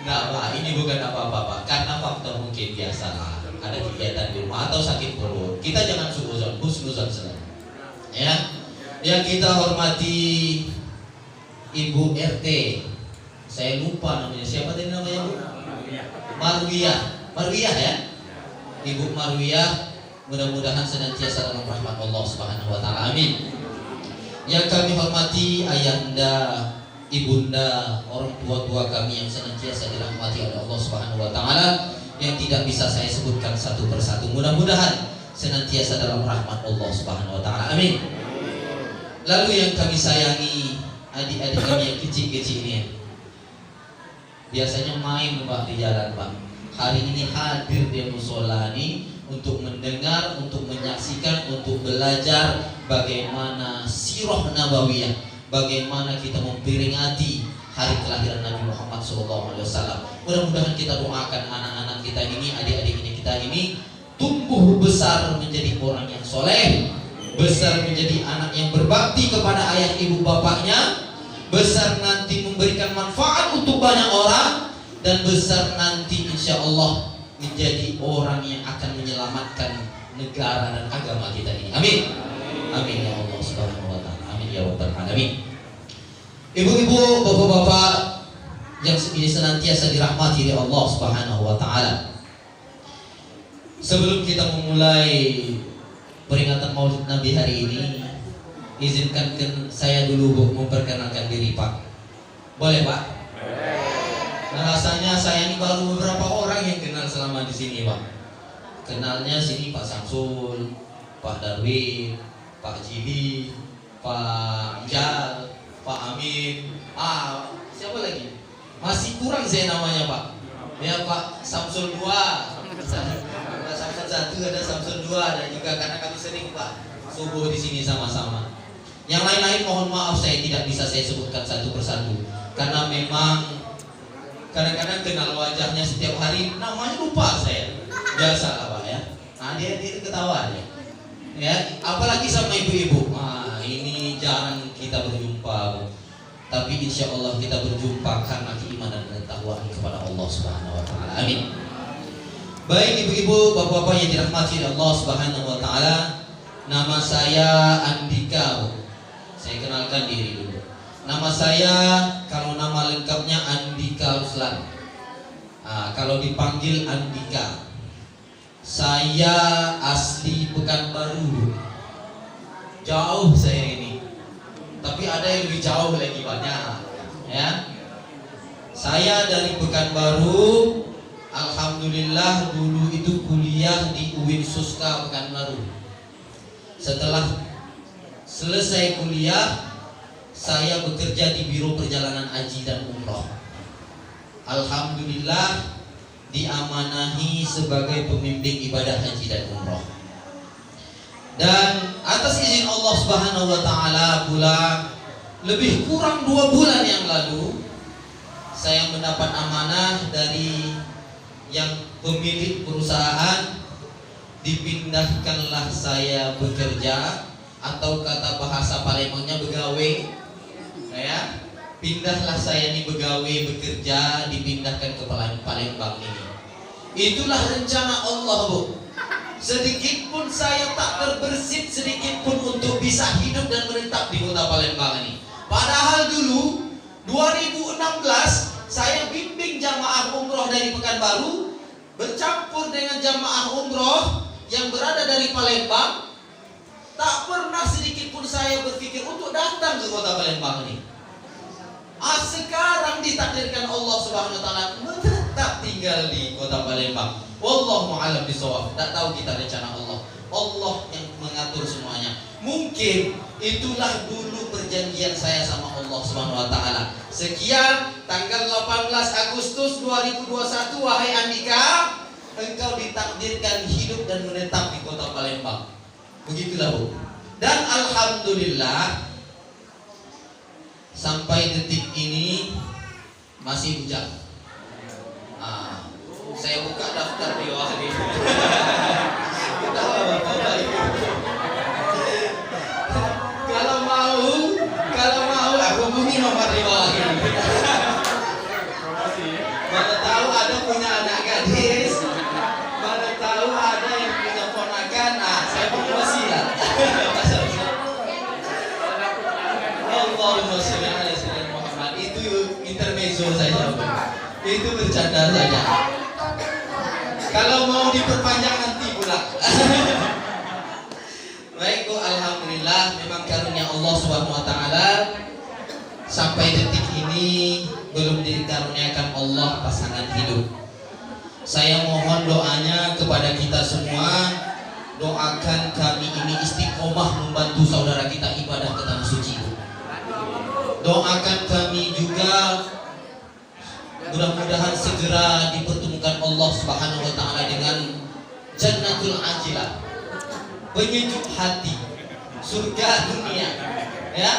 Enggak Pak, ini bukan apa-apa Pak, karena faktor mungkin biasa lah, ada kegiatan di rumah atau sakit perut. Kita jangan suuzon, husnuzon selalu. Ya, yang kita hormati Ibu RT, saya lupa namanya, siapa tadi namanya Bu? Marwiyah ya. Ibu Marwiyah, mudah-mudahan senantiasa dalam rahmat Allah Subhanahu Wa Taala. Amin. Yang kami hormati ayahanda, ibunda, orang tua-tua kami yang senantiasa dirahmati oleh Allah Subhanahu Wa Taala, yang tidak bisa saya sebutkan satu persatu. Mudah-mudahan senantiasa dalam rahmat Allah Subhanahu Wa Taala. Amin. Lalu yang kami sayangi adik-adik kami yang kecil-kecil ini, biasanya main Pak di jalan Pak. Hari ini hadir di mushola ini untuk mendengar, untuk menyaksikan, untuk belajar bagaimana sirah nabawiyah, bagaimana kita memperingati hari kelahiran Nabi Muhammad SAW. Mudah-mudahan kita doakan anak-anak kita ini, adik-adik kita ini tumbuh besar menjadi orang yang soleh, besar menjadi anak yang berbakti kepada ayah ibu bapaknya, besar nanti memberikan manfaat untuk banyak orang, dan besar nanti insya Allah menjadi orang yang akan menyelamatkan negara dan agama kita ini. Amin. Amin ya Allah Subhanahu Wa Taala. Amin ya rabbal alamin. Ibu-ibu, bapak-bapak yang ini senantiasa dirahmati oleh Allah Subhanahu Wa Taala. Sebelum kita memulai peringatan Maulid Nabi hari ini, izinkan saya dulu Bu memperkenalkan diri Pak. Boleh Pak? Nah, rasanya saya ini baru beberapa orang yang kenal selama di sini Pak. Kenalnya sini Pak Samsul, Pak Darwin, Pak Jili, Pak Ijal, Pak Amin. Siapa lagi? Masih kurang saya namanya Pak. Ya Pak Samsul 2, ada Samsul 1, ada Samsul 2, dan juga karena kami sering Pak subuh di sini sama-sama. Yang lain-lain mohon maaf saya tidak bisa saya sebutkan satu persatu, karena memang kadang-kadang kenal wajahnya setiap hari, namanya lupa saya. Biasa lah Pak ya. Dia ketawa ya. Ya, apalagi sama ibu-ibu. Ini jarang kita berjumpa, tapi insya Allah kita berjumpa karena keimanan dan takwaan kepada Allah Subhanahu Wa Taala. Amin. Baik ibu-ibu, bapak-bapak yang dirahmati Allah Subhanahu Wa Taala, nama saya Andika. Saya kenalkan diri dulu. Nama saya, kalau nama lengkapnya Andika Ruslan. Kalau dipanggil Andika. Saya asli Pekanbaru. Jauh saya ini. Tapi ada yang lebih jauh lagi banyak. Ya. Saya dari Pekanbaru. Alhamdulillah dulu itu kuliah di UIN Suska Pekanbaru. Setelah selesai kuliah, saya bekerja di Biro Perjalanan Haji dan Umroh. Alhamdulillah diamanahi sebagai pembimbing ibadah haji dan umroh. Dan atas izin Allah Subhanahu Wa Taala pula lebih kurang 2 bulan yang lalu saya mendapat amanah dari yang pemilik perusahaan, dipindahkanlah saya bekerja, atau kata bahasa Palembangnya begawe. Ya, pindahlah saya nih begawe bekerja, dipindahkan ke Palembang ini. Itulah rencana Allah, Bu. Sedikit pun saya tak terbersit sedikit pun untuk bisa hidup dan menetap di kota Palembang ini. Padahal dulu 2016 saya bimbing jamaah umroh dari Pekanbaru bercampur dengan jamaah umroh yang berada dari Palembang. Tak pernah sedikit pun saya berpikir untuk datang ke kota Palembang ini. Sekarang ditakdirkan Allah Subhanahu wa taala menetap tinggal di kota Palembang. Wallahu a'lam bishawab. Tak tahu kita rencana Allah. Allah yang mengatur semuanya. Mungkin itulah dulu perjanjian saya sama Allah Subhanahu wa taala. Sekian tanggal 18 Agustus 2021, wahai Andika, engkau ditakdirkan hidup dan menetap di kota Palembang. Begitulah, Bu. Dan alhamdulillah sampai detik ini masih hujan. Saya buka daftar di bawah ini. Kalau mau aku hubungi nomor di bawah ini. Mana tahu ada punya anak gadis, mana tahu ada yang punya ponakan. Saya promosi lah. Allahumma sholli ala sayyidina Muhammad. Itu intermezzo saja, Bu. Itu bercanda saja. Kalau mau diperpanjang nanti pula. Baik, Bu, alhamdulillah memang karunia Allah Subhanahu wa taala sampai detik ini belum dikaruniakan Allah pasangan hidup. Saya mohon doanya kepada kita semua, doakan kami ini istiqomah membantu saudara kita ibadah ke tanah suci. Doakan kami juga mudah-mudahan segera dipertemukan Allah Subhanahu wa taala dengan jannatul ajilah, penyejuk hati, surga dunia. Ya,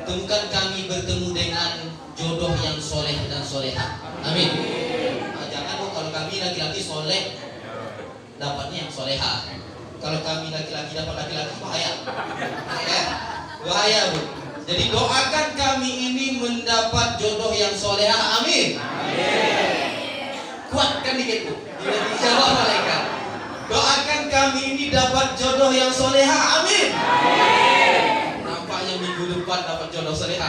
temukan kami bertemu dengan jodoh yang soleh dan soleha. Amin. Jangan, Bu, kalau kami laki-laki soleh dapatnya yang soleha. Kalau kami laki-laki dapat laki-laki bahaya. Ya, bahaya, Bu. Jadi doakan kami ini mendapat jodoh yang soleha. Amin. Kuatkan dikit, Bu. Tidak dijawab malaikat. Doakan kami ini dapat jodoh yang soleha. Amin. Nampaknya minggu depan dapat jodoh soleha.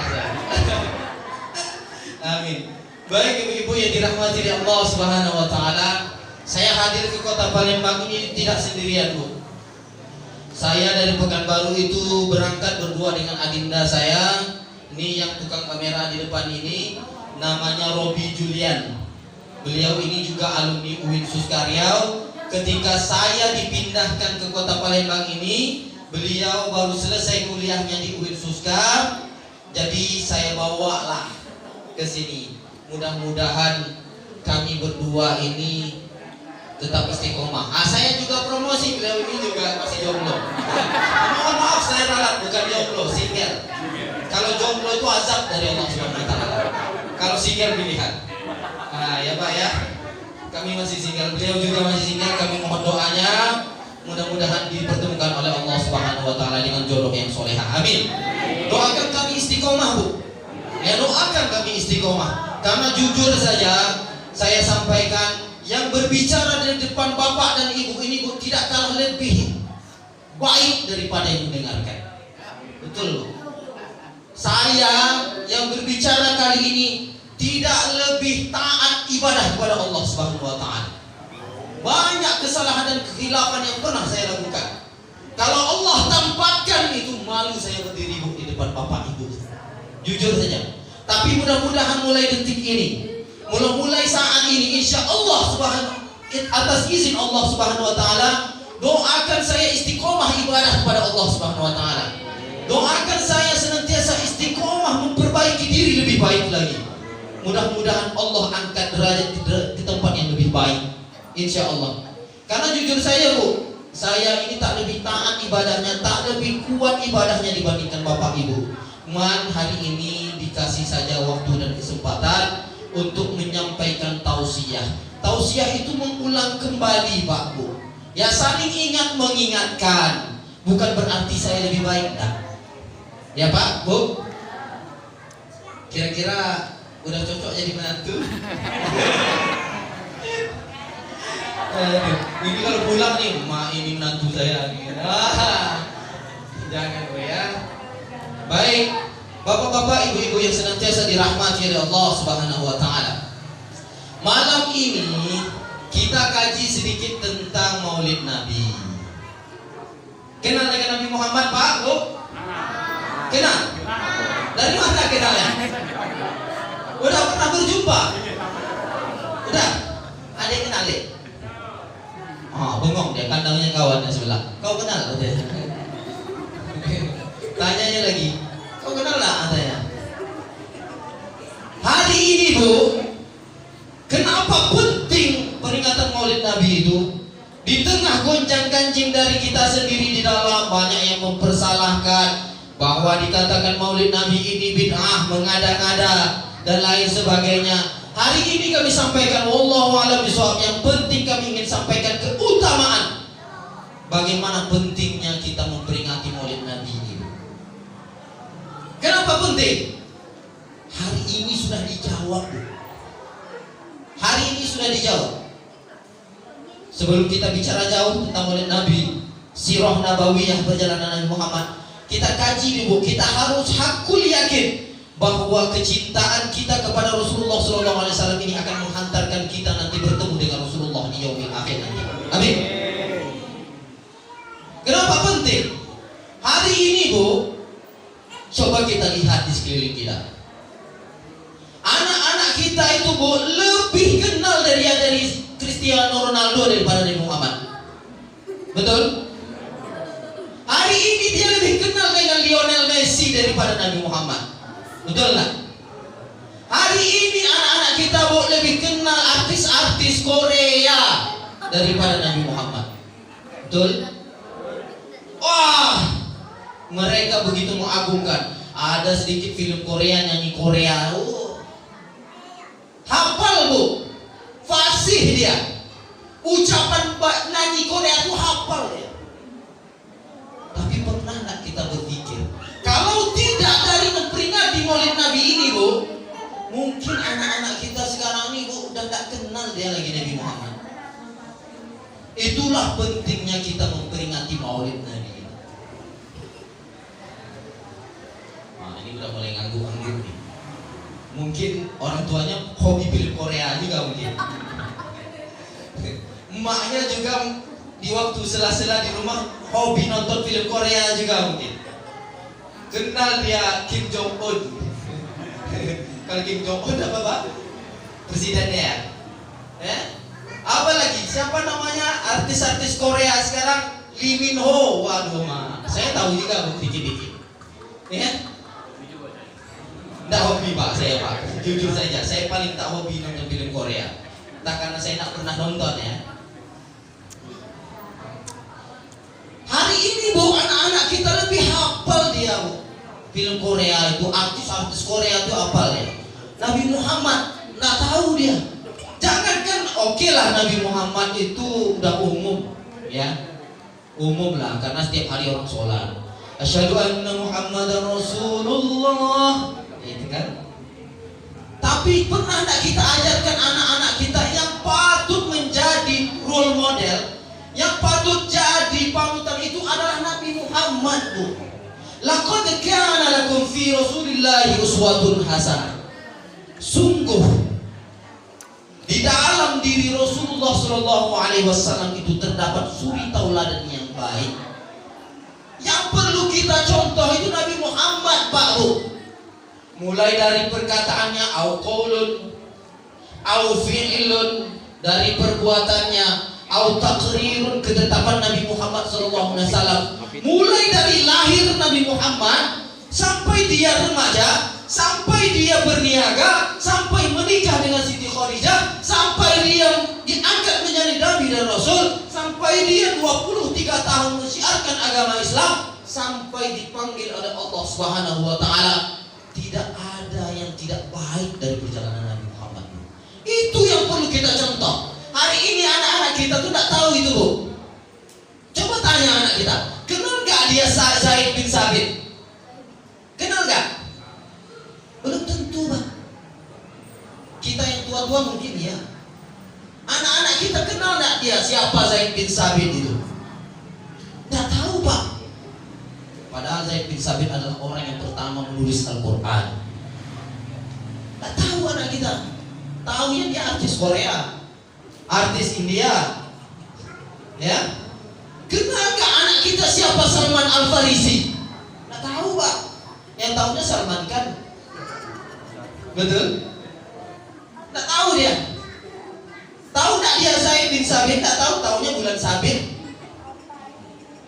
Amin. Baik, ibu-ibu yang dirahmati Allah Subhanahu wa taala, saya hadir ke kota Palembang ini tidak sendirian, Bu. Saya dari Pekanbaru itu berangkat berdua dengan adinda saya. Ini yang tukang kamera di depan ini namanya Robi Julian. Beliau ini juga alumni UIN Suskaryau. Ketika saya dipindahkan ke kota Palembang ini, beliau baru selesai kuliahnya di UIN Suskar. Jadi saya bawalah ke sini. Mudah-mudahan kami berdua ini tetap istiqomah. Saya juga promosi, beliau ini juga masih jomblo. Mohon maaf saya ralat, bukan jomblo, single. Kalau jomblo itu azab dari Allah Subhanahu wa taala. Kalau single pilihan. Ya Pak ya. Kami masih single, beliau juga masih single. Kami mohon doanya mudah-mudahan dipertemukan oleh Allah Subhanahu wa taala dengan jodoh yang soleha. Amin. Doakan kami istiqomah, Bu. Ya, doakan kami istiqomah. Karena jujur saja saya sampaikan, yang berbicara di depan bapak dan ibu ini, Bu, tidak kalah lebih baik daripada yang mendengarkan. Betul, Bu. Saya yang berbicara kali ini tidak lebih taat ibadah kepada Allah Subhanahu wa taala. Banyak kesalahan dan kekhilafan yang pernah saya lakukan. Kalau Allah tampakkan itu, malu saya berdiri, Bu, di depan bapak ibu. Jujur saja. Tapi mudah-mudahan mulai detik ini, mulai saat ini, insya Allah atas izin Allah Subhanahu wa taala, doakan saya istiqomah ibadah kepada Allah Subhanahu wa taala. Doakan saya senantiasa istiqomah memperbaiki diri lebih baik lagi. Mudah-mudahan Allah angkat derajat di tempat yang lebih baik, insya Allah. Karena jujur saya, Bu, saya ini tak lebih taat ibadahnya, tak lebih kuat ibadahnya dibandingkan bapak ibu. Hari ini dikasih saja waktu dan kesempatan untuk menyampaikan tausiah. Tausiah itu mengulang kembali Pak Bu. Ya saling ingat mengingatkan. Bukan berarti saya lebih baik dah. Ya Pak Bu. Kira-kira udah cocok jadi menantu? Ini kalau pulang nih, ma ini menantu saya nih. Jangan ya. Baik, bapak-bapak, ibu-ibu yang senantiasa dirahmati oleh Allah Subhanahu wa taala. Malam ini kita kaji sedikit tentang Maulid Nabi. Kenal dengan Nabi Muhammad, Pak, Bu? Kenal? Dari mana kenalnya? Udah pernah berjumpa? Udah? Ada yang kenal deh? Bengong dia, kandangnya kawannya sebelah. Kau kenal? Tanyanya lagi, kau kenal lah katanya. Hari ini Bu, kenapa penting peringatan Maulid Nabi itu? Di tengah gonjang-ganjing dari kita sendiri di dalam, banyak yang mempersalahkan bahwa dikatakan Maulid Nabi ini bid'ah, mengada-ngada dan lain sebagainya. Hari ini kami sampaikan wallahu a'lam bishawab, yang penting kami ingin sampaikan keutamaan bagaimana pentingnya kita memperingati Maulid Nabi ini. Kenapa penting? Hari ini sudah dijawab. Hari ini sudah dijawab. Sebelum kita bicara jauh tentang Maulid Nabi, sirah nabawiyah perjalanan Nabi Muhammad, kita kaji dulu. Kita harus hakul yakin bahwa kecintaan kita kepada Rasulullah SAW ini akan menghantarkan kita nanti bertemu dengan Rasulullah di yaumil akhir nanti. Amin. Kenapa penting? Hari ini Bu, coba kita lihat di sekeliling kita. Anak-anak kita itu Bu lebih kenal dari Cristiano Ronaldo daripada Nabi Muhammad. Betul? Hari ini dia lebih kenal dengan Lionel Messi daripada Nabi Muhammad. Betul tak? Hari ini anak-anak kita Bu lebih kenal artis-artis Korea daripada Nabi Muhammad. Betul? Wah, mereka begitu mengagungkan. Ada sedikit film Korea, nyanyi Korea. Hafal Bu, fasih dia. Ucapan nyanyi Korea itu hafal dia. Tapi pernah tak kita berpikir, kalau tidak dari memperingati Maulid Nabi ini Bu, mungkin anak-anak kita sekarang ini Bu udah tak kenal dia lagi Nabi Muhammad. Itulah pentingnya kita memperingati Maulid Nabi. Ini udah mulai ngangguk-ngangguk nih. Mungkin orang tuanya hobi film Korea juga mungkin. Emaknya juga di waktu sela-sela di rumah hobi nonton film Korea juga mungkin. Kenal dia Kim Jong Un. Kalau Kim Jong Un apa Pak? Presidennya ya? Apa lagi? Siapa namanya artis-artis Korea sekarang? Lee Min Ho. Waduh Ma, saya tahu juga dikit-dikit. Ya? Nggak hobi Pak saya Pak. Jujur saja, saya paling tak hobi nonton film Korea. Tak karena saya tak pernah nonton ya. Hari ini Bu, anak-anak kita lebih hafal dia Bu. Film Korea itu, artis-artis Korea itu hafal ya. Nabi Muhammad nggak tahu dia. Jangankan oke lah Nabi Muhammad itu udah umum ya. Umum lah, karena setiap hari orang sholat. Asyhadu anna Muhammadar Rasulullah. Itu kan. Tapi pernah tak kita ajarkan anak-anak kita yang patut menjadi role model, yang patut jadi panutan itu adalah Nabi Muhammad Bu. Laqad kana lakum fi Rasulillahi uswatun hasanah. Sungguh di dalam diri Rasulullah SAW itu terdapat suri tauladan yang baik. Yang perlu kita contoh itu Nabi Muhammad Pak Bu. Mulai dari perkataannya au qaulun au fi'lun, dari perbuatannya au taqrirun, ketetapan Nabi Muhammad SAW. Mulai dari lahir Nabi Muhammad sampai dia remaja, sampai dia berniaga, sampai menikah dengan Siti Khadijah, sampai dia diangkat menjadi Nabi dan Rasul, sampai dia 23 tahun mensiarkan agama Islam, sampai dipanggil oleh Allah Subhanahu wa taala, tidak ada yang tidak baik dari perjalanan Nabi Muhammad. Itu yang perlu kita contoh. Hari ini anak-anak kita tuh tidak tahu itu, Bu. Coba tanya anak kita, kenal gak dia Zaid bin Sabit? Kenal gak? Belum tentu, Bang. Kita yang tua-tua mungkin ya. Anak-anak kita kenal gak dia siapa Zaid bin Sabit itu? Tidak tahu, Pak. Padahal Zaid bin Sabit adalah orang yang pertama menulis Al-Quran. Tidak tahu anak kita. Tahunya dia artis Korea, artis India, ya. Kenal gak anak kita siapa Salman Al-Farisi? Tidak tahu, Pak. Yang tahunya Salman Khan. Betul? Tidak tahu dia. Tahu gak dia Zaid bin Sabit? Tidak tahu. Tahunya Bulan Sabit.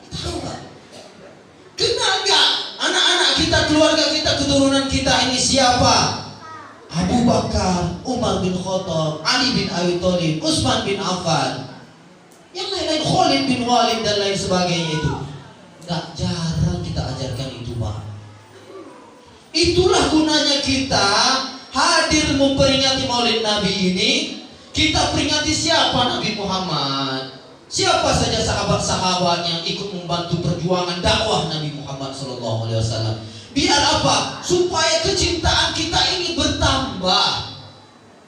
Tahu, Pak. Kenal gak anak-anak kita, keluarga kita, keturunan kita ini siapa? Abu Bakar, Umar bin Khattab, Ali bin Abi Thalib, Utsman bin Affan, yang lain-lain, Khalid bin Walid dan lain sebagainya itu. Gak jarang kita ajarkan itu, Pak. Itulah gunanya kita hadir memperingati Maulid Nabi ini. Kita peringati siapa Nabi Muhammad, siapa saja sahabat-sahabat yang ikut membantu perjuangan dakwah Nabi Muhammad SAW. Biar apa? Supaya kecintaan kita ini bertambah.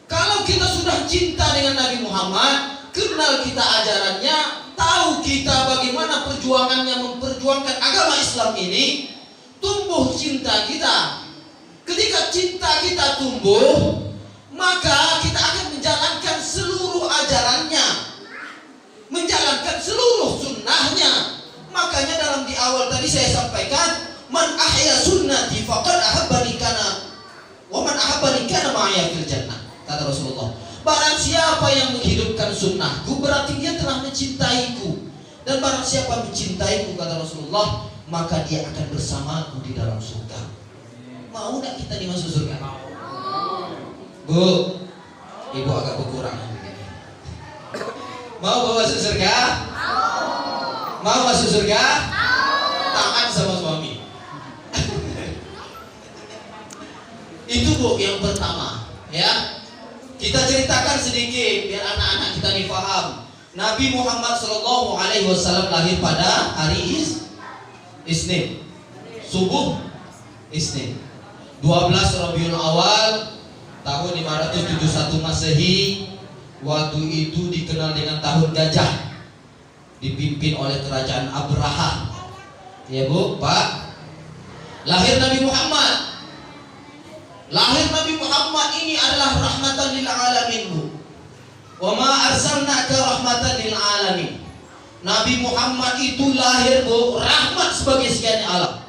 Kalau kita sudah cinta dengan Nabi Muhammad, kenal kita ajarannya, tahu kita bagaimana perjuangannya memperjuangkan agama Islam ini, tumbuh cinta kita. Ketika cinta kita tumbuh, maka kita akan menjalankan seluruh ajarannya, menjalankan seluruh sunnahnya. Makanya dalam di awal tadi saya sampaikan, man ahya sunnati faqad ahabbani kana wa man ahabbani kana ma'aya fil jannah, kata Rasulullah. Barang siapa yang menghidupkan sunnahku, berarti dia telah mencintaiku. Dan barang siapa mencintaiku, kata Rasulullah, maka dia akan bersamaku di dalam surga. Mau gak kita dimasuk surga? Bu, ibu agak berkurang. Mau bawa masuk surga? Mau masuk surga? Taat sama suami. Itu, Bu, yang pertama, ya. Kita ceritakan sedikit biar anak-anak kita nih paham. Nabi Muhammad SAW lahir pada hari Isnin, subuh Isnin, 12 Rabiul Awal tahun 571 Masehi. Waktu itu dikenal dengan tahun gajah, dipimpin oleh kerajaan Abraha. Ya, Bu, Pak. Lahir Nabi Muhammad. Lahir Nabi Muhammad ini adalah rahmatan lil alamin, Bu. Wa ma arsalnaka rahmatan lil alamin. Nabi Muhammad itu lahir, Bu, rahmat sebagai sekian alam.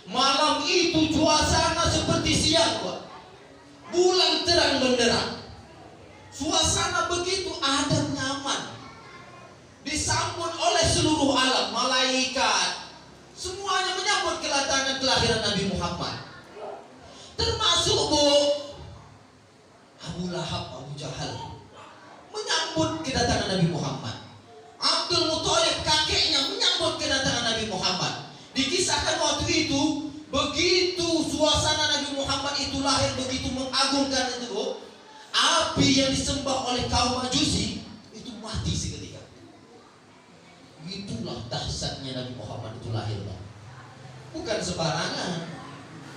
Malam itu suasana seperti siang, Bu. Bulan terang benderang. Suasana begitu adem, nyaman. Disambut oleh seluruh alam, malaikat. Semuanya menyambut kedatangan kelahiran Nabi Muhammad. Termasuk, Bu, Abu Lahab, Abu Jahal menyambut kedatangan Nabi Muhammad. Abdul Muthalib kakeknya menyambut kedatangan Nabi Muhammad. Dikisahkan waktu itu, begitu suasana Nabi Muhammad itu lahir, begitu mengagungkan itu, Bu, api yang disembah oleh kaum Majusi itu mati seketika. Itulah dahsyatnya Nabi Muhammad itu lahir, Bu. Bukan sembarangan.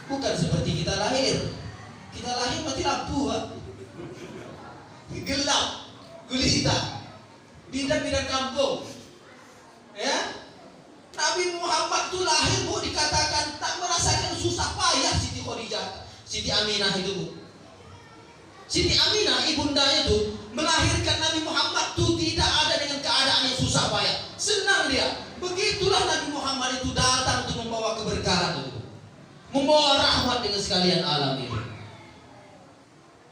Bukan seperti kita lahir. Kita lahir mati lampu, Pak. Gelap, gulita, bidang-bidang kampung. Ya, Nabi Muhammad itu lahir, Bu, dikatakan tak merasakan susah payah. Siti Khadijah, Siti Aminah itu, Bu. Siti Aminah ibundanya itu melahirkan Nabi Muhammad itu tidak ada dengan keadaan yang susah payah. Senang dia. Begitulah Nabi Muhammad itu datang untuk membawa keberkahan itu, membawa rahmat dengan sekalian alam ini.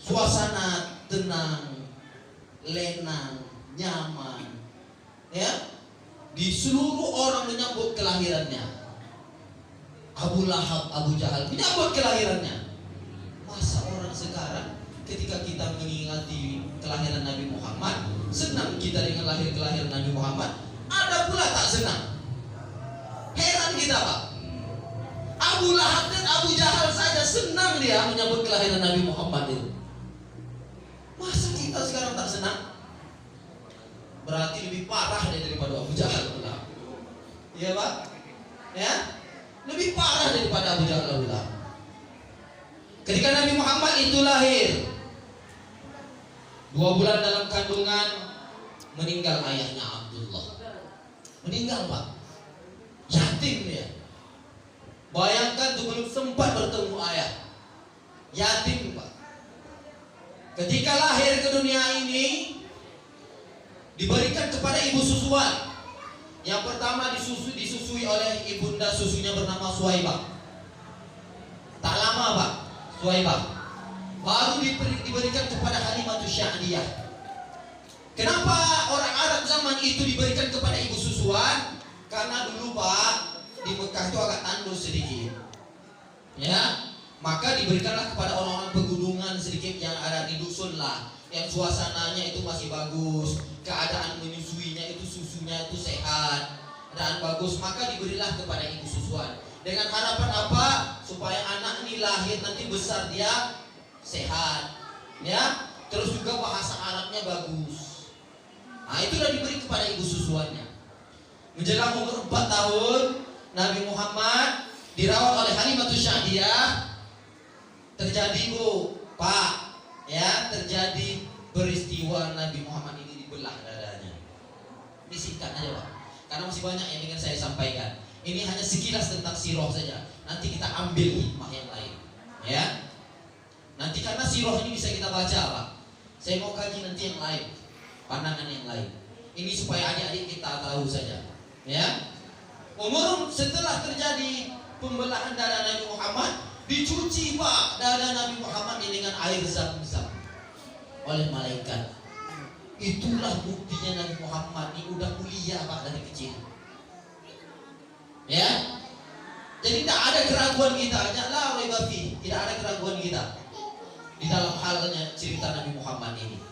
Suasana tenang, lenang, nyaman, ya. Di seluruh orang menyambut kelahirannya. Abu Lahab, Abu Jahal menyambut kelahirannya. Masa orang sekarang ketika kita mengingati kelahiran Nabi Muhammad, senang kita dengan lahir kelahiran Nabi Muhammad, ada pula tak senang. Heran kita, Pak. Abu Lahab dan Abu Jahal saja senang dia menyambut kelahiran Nabi Muhammad itu. Masa kita sekarang tak senang? Berarti lebih parah daripada Abu Jahal Abu Lahab. Iya Pak? Ya? Lebih parah daripada Abu Jahal Abu Lahab. Ketika Nabi Muhammad itu lahir, 2 bulan dalam kandungan, meninggal ayahnya Abdullah. Meninggal Pak. Yatim dia. Bayangkan tuh belum sempat bertemu ayah. Yatim Pak. Ketika lahir ke dunia ini, diberikan kepada ibu susuan. Yang pertama disusui oleh ibunda susunya bernama Suwaibah. Tak lama Pak, Suwaibah. Baru diberikan kepada Halimatus Sya'diyah. Kenapa orang Arab zaman itu diberikan kepada ibu susuan? Karena dulu Pak, di Mekah itu agak tandus sedikit. Ya, maka diberikanlah kepada orang-orang pegunungan sedikit yang ada di dusun lah, yang suasananya itu masih bagus, keadaan menyusuinya itu susunya itu sehat, keadaan bagus, maka diberilah kepada ibu susuan. Dengan harapan apa? Supaya anak ini lahir nanti besar dia sehat, ya. Terus juga bahasa Arabnya bagus. Nah, itulah diberi kepada ibu susuannya. Menjelang umur 4 tahun, Nabi Muhammad dirawat oleh Halimatus Sya'diyah. Terjadi Pak, ya, terjadi peristiwa Nabi Muhammad ini dibelah dadanya. Ini singkat aja Pak, karena masih banyak yang ingin saya sampaikan. Ini hanya sekilas tentang sirah saja. Nanti kita ambil hikmah yang lain, ya. Nanti karena sirah ini bisa kita baca Pak, saya mau kaji nanti yang lain, pandangan yang lain. Ini supaya adik-adik kita tahu saja, ya. Umur setelah terjadi pembelahan dada Nabi Muhammad, dicuci Pak dada Nabi Muhammad ini dengan air zam-zam oleh malaikat. Itulah buktinya Nabi Muhammad ini udah mulia Pak dari kecil, ya. Jadi tidak ada keraguan kita, tidak ada keraguan kita di dalam halnya cerita Nabi Muhammad ini.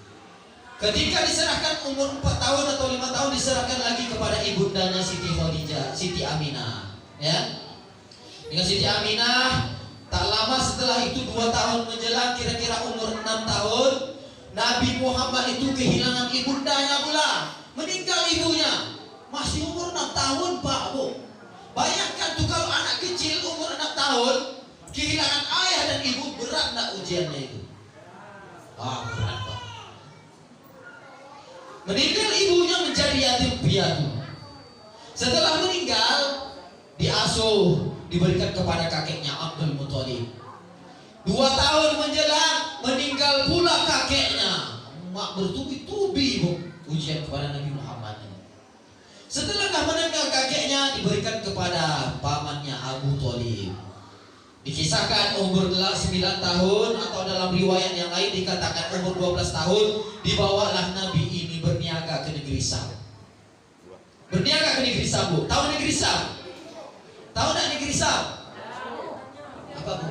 Ketika diserahkan umur 4 tahun atau 5 tahun, diserahkan lagi kepada ibundanya Siti Khadijah, Siti Aminah, ya. Dengan Siti Aminah, tak lama setelah itu 2 tahun menjelang kira-kira umur 6 tahun, Nabi Muhammad itu kehilangan ibundanya pula. Meninggal ibunya. Masih umur 6 tahun Pak Bu. Bayangkan tuh kalau anak kecil umur 6 tahun kehilangan ayah dan ibu, berat enggak ujiannya itu? Berat Pak. Meninggal ibunya menjadi yatim piatu. Setelah meninggal, diasuh, diberikan kepada kakeknya Abdul Muthalib. 2 tahun menjelang, meninggal pula kakeknya. Mak bertubi-tubi Bu, ujian kepada Nabi Muhammad. Setelah meninggal kakeknya, diberikan kepada pamannya Abu Thalib. Dikisahkan umur 9 tahun, atau dalam riwayat yang lain dikatakan umur 12 tahun, dibawalah Nabi ini berniaga ke negeri Syam. Berniaga ke negeri Syam Bu. Tahu negeri Syam? Tahu enggak negeri Syam? Apa Bu?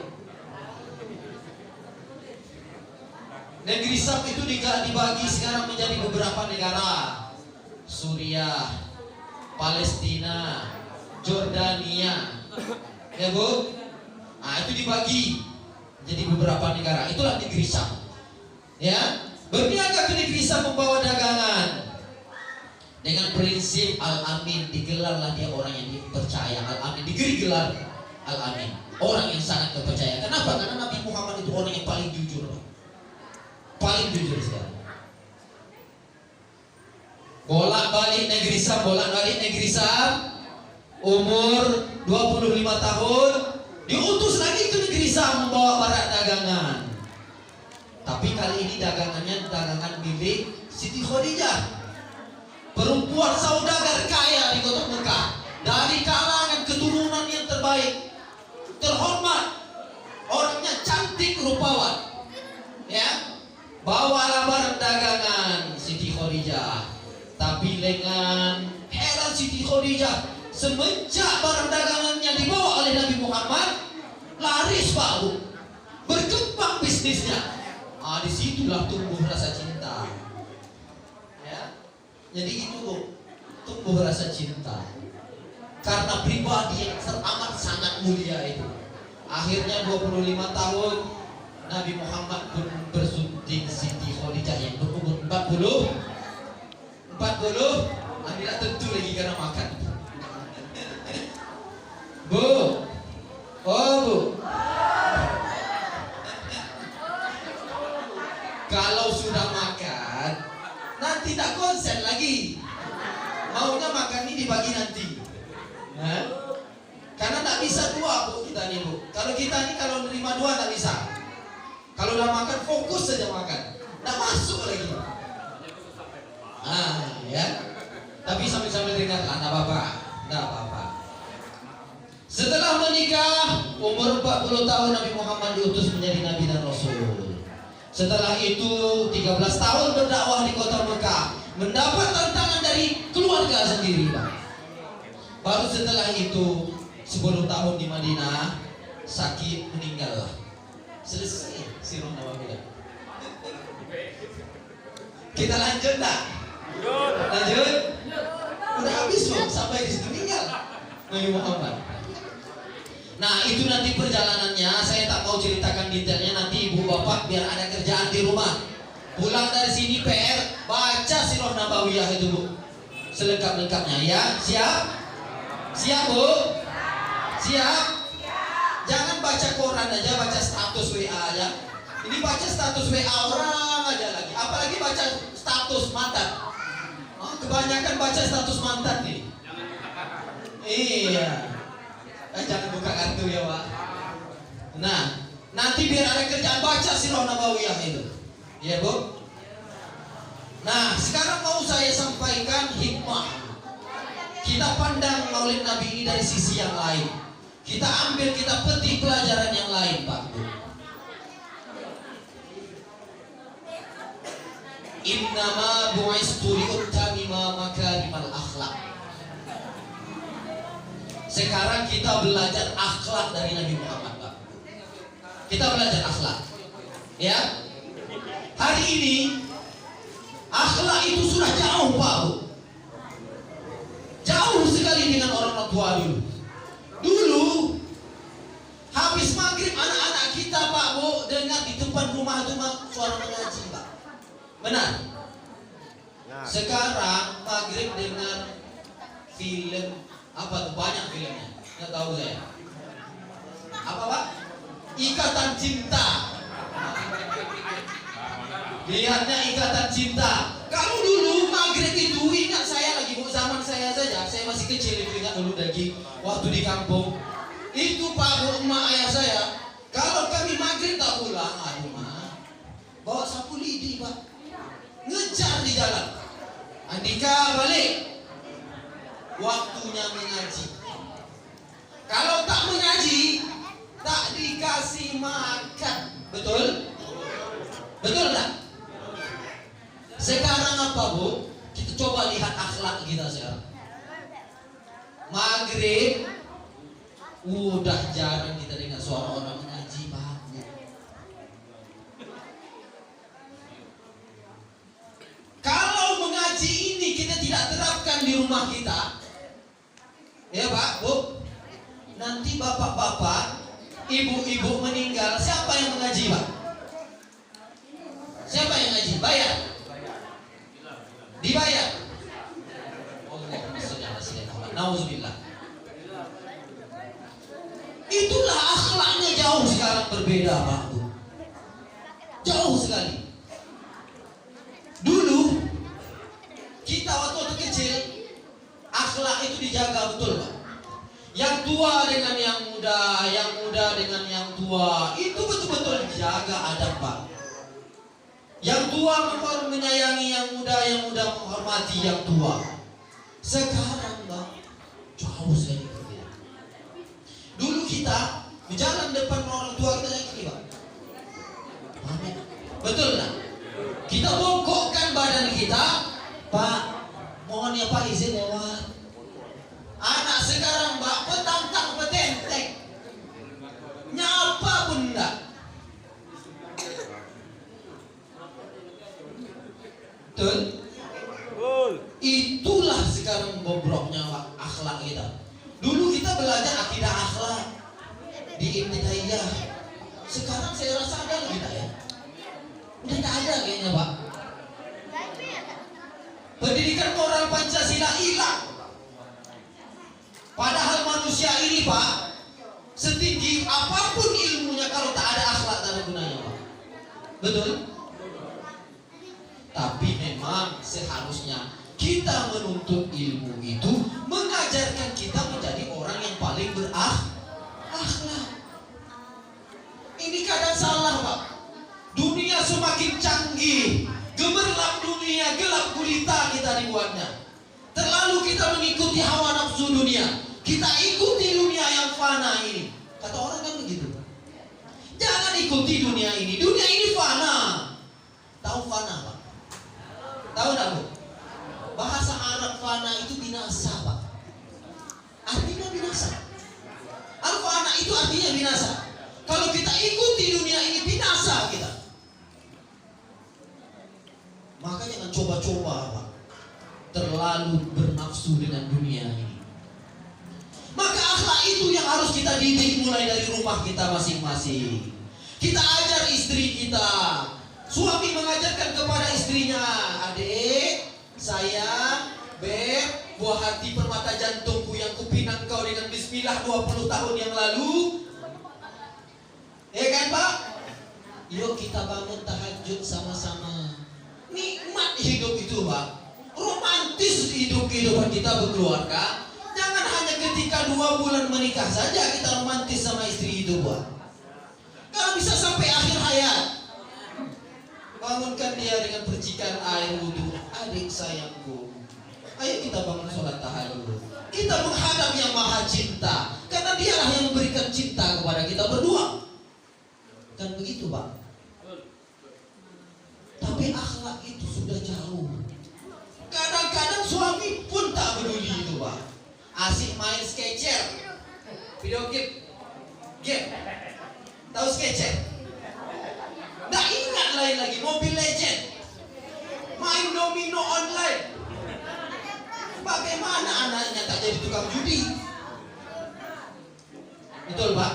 Negeri Syam itu dibagi sekarang menjadi beberapa negara. Suriah, Palestina, Jordania, ya Bu. Nah, itu dibagi jadi beberapa negara. Itulah negeri Syam, ya. Berniaga ke negeri Syam membawa dagangan dengan prinsip Al-Amin. Digelarlah dia orang yang dipercaya. Al-Amin diberi gelar Al-Amin, orang yang sangat terpercaya. Kenapa? Karena Nabi Muhammad itu orang yang paling jujur, paling jujur sekali. Bolak-balik negeri Syam, umur 25 tahun diutus lagi ke negeri Syam membawa barang dagangan. Tapi kali ini dagangannya dagangan milik Siti Khadijah, perempuan saudagar kaya di kota Mekah, dari kalangan keturunan yang terbaik, terhormat, orangnya cantik rupawan, ya. Bawalah barang dagangan Siti Khadijah. Tapi dengan heran Siti Khadijah, semenjak barang dagangannya dibawa oleh Nabi Muhammad, laris Pak Bu, berkembang bisnisnya. Disitulah tumbuh rasa cinta, ya. Jadi itu Bu, tumbuh rasa cinta karena pribadi yang teramat sangat mulia itu. Akhirnya 25 tahun Nabi Muhammad pun bersunting Siti Khadijah yang berumur 40. Tidak tentu lagi karena makan. Bu. Oh bu. Kalau sudah makan, nanti tak konsen lagi. Maunya makan ini dibagi nanti. Nah, karena tak bisa dua bu kita nih bu. Kalau kita nih kalau nerima dua tak bisa. Kalau udah makan fokus saja makan, tak masuk lagi. Ya. Tapi sambil dengar lah, tak apa-apa. Setelah menikah, umur 40 tahun Nabi Muhammad diutus menjadi Nabi dan Rasul. Setelah itu 13 tahun berdakwah di kota Mekah, mendapat tantangan dari keluarga sendiri, Pak. Baru setelah itu 10 tahun di Madinah, sakit, meninggal. Selesai sirah Nawawi. Kita lanjut tak? Lanjut. Udah habis loh, sampai di situ meninggal Nabi Muhammad. Nah itu nanti perjalanannya saya tak mau ceritakan detailnya, nanti ibu bapak biar ada kerjaan di rumah. Pulang dari sini PR baca sirah Nabawiyah itu bu, selengkap-lengkapnya ya. Siap bu? Siap? Jangan baca koran aja, baca status WA aja. Ini baca status WA orang aja lagi, apalagi baca status mantan. Kebanyakan baca status mantan nih. Iya. Jangan buka kartu ya Pak. Nah, nanti biar ada kerjaan baca sirah Nabawiyah itu. Iya Bu. Nah, sekarang mau saya sampaikan hikmah. Kita pandang Maulid Nabi ini dari sisi yang lain. Kita petik pelajaran yang lain Pak Bu. Innama bu'istu li'utamima makarimal akhlak. Sekarang kita belajar akhlak dari Nabi Muhammad Pak. Kita belajar akhlak. Ya. Hari ini akhlak itu sudah jauh Pak Bu. Jauh sekali dengan orang tua dulu. Dulu habis maghrib anak-anak kita Pak Bu dengar di depan rumah itu suara mengaji Pak. Benar. Sekarang maghrib dengar film apa tuh, banyak filmnya. Nggak tahu saya. Apa Pak? Ikatan Cinta. Lihatnya Ikatan Cinta. Kalau dulu maghrib itu ingat saya lagi bu, zaman saya saja, saya masih kecil itu ingat dulu daging waktu di kampung. Itu Pak Bu, emak ayah saya, kalau kami maghrib tak pulang, aduh mah, bawa sapu lidi Pak, ngejar di jalan. Andika balik, waktunya mengaji. Kalau tak mengaji, tak dikasih makan. Betul? Betul tak? Sekarang apa Bu? Kita coba lihat akhlak kita sekarang. Maghrib udah jarang kita dengar suara orang mengaji Pak Bu. Kalau mengaji ini kita tidak terapkan di rumah kita, ya Pak Bu, nanti bapak-bapak, ibu-ibu meninggal, siapa yang mengaji Pak? Siapa yang ngaji? Bayar? Dibayar? Allahumma sholli ala sayyidina Muhammad. Nauzubillah. Itulah akhlaknya jauh sekarang berbeda Pak Bu. Jauh sekali. Dulu kita waktu kecil akhlak itu dijaga betul Pak. Yang tua dengan yang muda, yang muda dengan yang tua, itu betul-betul dijaga adab Pak. Yang tua menyayangi yang muda menghormati yang tua. Sekarang Pak, jauh sekali berbeda. Dulu kita berjalan depan orang tua kita kayak gini Pak. Amin. Betul tak? Kita bongkokkan badan kita, Pak, mohon ya Pak izin lewat. Anak sekarang Pak, petantang petenteng, nyapa pun enggak. Betul? Itulah sekarang bobroknya Pak, akhlak kita. Dulu kita belajar akidah akhlak di Ibtidaiyah ada kayaknya Pak. Pendidikan moral Pancasila hilang. Padahal manusia ini Pak, setinggi apapun ilmunya, kalau tak ada akhlak tak ada gunanya Pak. Betul? Tapi memang seharusnya kita menuntut ilmu itu mengajarkan kita menjadi orang yang paling berakhlak. Ini kadang salah Pak. Dunia semakin canggih, gemerlap dunia, gelap gulita kita dibuatnya. Terlalu kita mengikuti hawa nafsu dunia. Kita ikuti dunia yang fana ini. Kata orang kan begitu. Jangan ikuti dunia ini. Dunia ini fana. Tahu fana Pak? Tahu tak Bu? Bahasa Arab fana itu binasa Pak. Artinya binasa. Al-fana itu artinya binasa. Kalau kita ikuti dunia ini, binasa kita. Maka jangan coba-coba Pak, terlalu bernafsu dengan dunia ini. Maka akhlak itu yang harus kita didik mulai dari rumah kita masing-masing. Kita ajar istri kita. Suami mengajarkan kepada istrinya, adik, sayang, beb, buah hati permata jantungku yang kupinang kau dengan bismillah 20 tahun yang lalu. Ya kan Pak? Yuk kita bangun tahajud sama-sama. Nikmat hidup itu Pak. Romantis hidup kehidupan kita berkeluarga. Jangan hanya ketika 2 bulan menikah saja kita romantis sama istri itu Pak. Kalau bisa sampai akhir hayat, bangunkan dia dengan percikan air wudhu. Adik sayangku, ayo kita bangun sholat tahajud. Kita menghadap yang maha cinta, karena dialah yang memberikan cinta kepada kita berdua. Kan begitu Pak. Tapi akhlak itu sudah jauh. Kadang-kadang suami pun tak peduli itu Pak. Asik main sketcher, video game. Tahu sketcher? Nggak ingat lain lagi, Mobile Legend, main domino online. Bagaimana anaknya tak jadi tukang judi? Betul Pak?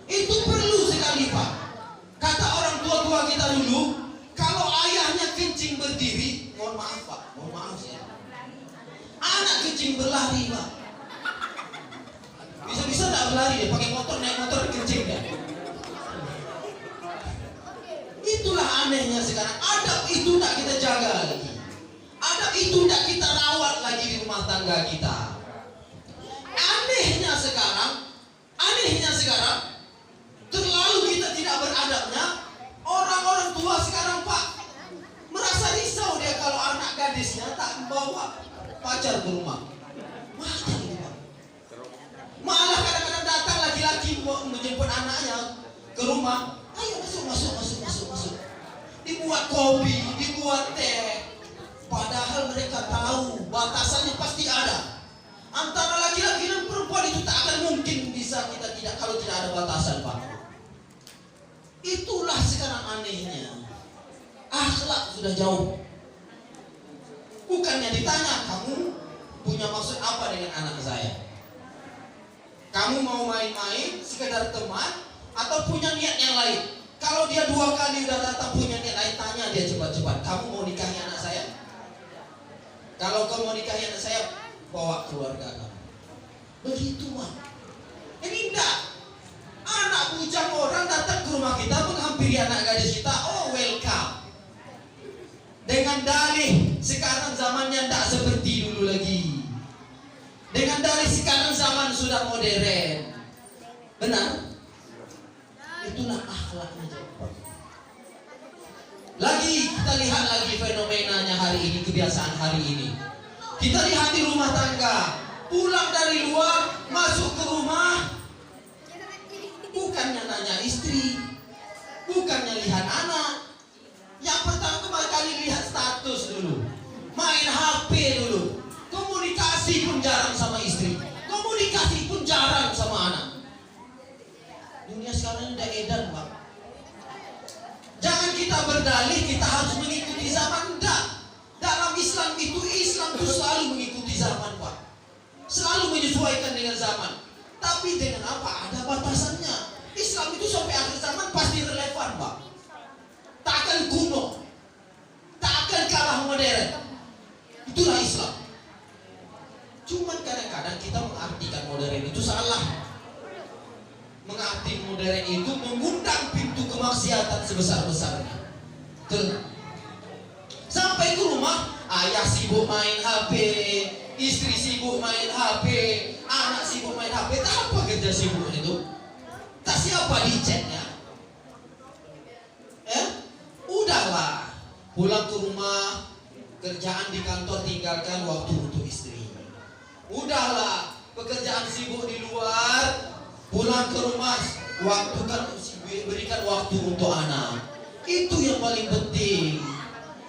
Itu perlu sekali Pak. Kata orang tua-tua kita dulu, kalau ayahnya kencing berdiri, mohon maaf Pak, mohon maaf ya, anak kencing berlari Pak. Bisa-bisa tak berlari dia, pakai motor, naik motor kencing dia. Itulah anehnya sekarang. Adab itu tak kita jaga lagi. Adab itu tak kita rawat lagi di rumah tangga kita. Anehnya sekarang, terlalu kita tidak beradabnya. Orang-orang tua sekarang Pak merasa risau dia kalau anak gadisnya tak membawa pacar ke rumah. Macam itu Pak. Malah kadang-kadang datang laki-laki menjemput anaknya ke rumah. Ayo masuk. Dibuat kopi, dibuat teh. Padahal mereka tahu batasannya pasti ada. Antara laki-laki dan perempuan itu tak akan mungkin bisa kita tidak kalau tidak ada batasan Pak. Itulah sekarang anehnya. Akhlak sudah jauh. Bukannya ditanya, kamu punya maksud apa dengan anak saya? Kamu mau main-main, sekedar teman, atau punya niat yang lain? Kalau dia 2 kali udah datang punya niat lain, tanya dia cepat-cepat, kamu mau nikahi anak saya? Kalau kamu mau nikahi anak saya, bawa keluarga kamu. Begitu Pak. Ini enggak. Anak bujang orang datang ke rumah kita menghampiri anak gadis kita, oh welcome. Dengan dalih, sekarang zamannya enggak seperti dulu lagi. Dengan dalih sekarang zaman sudah modern. Benar? Itulah akhlaknya. Lagi kita lihat lagi fenomenanya hari ini, kebiasaan hari ini. Kita lihat di rumah tangga, pulang dari luar, masuk ke rumah, bukannya nanya istri, bukannya lihat anak. Yang pertama kali lihat status dulu, main HP dulu, komunikasi pun jarang sama istri, komunikasi pun jarang sama anak. Dunia sekarang udah edan Pak. Jangan kita berdalih kita harus mengikuti zaman, enggak. Dalam Islam itu selalu mengikuti zaman Pak, selalu menyesuaikan dengan zaman. Tapi dengan apa? Ada batasannya. Islam itu sampai akhir zaman pasti relevan Pak. tak akan kuno, tak akan kalah modern. Itulah Islam. Cuman kadang-kadang kita mengartikan modern itu salah. Mengarti modern itu mengundang pintu kemaksiatan sebesar-besarnya. Betul. Sampai ke rumah, ayah sibuk main HP, istri sibuk main HP, anak sibuk main HP. Tak apa kerja sibuk itu? Tak siapa di chatnya? Udahlah, pulang ke rumah, kerjaan di kantor tinggalkan, waktu untuk istri. Udahlah, pekerjaan sibuk di luar, pulang ke rumah, waktu kan berikan waktu untuk anak. Itu yang paling penting.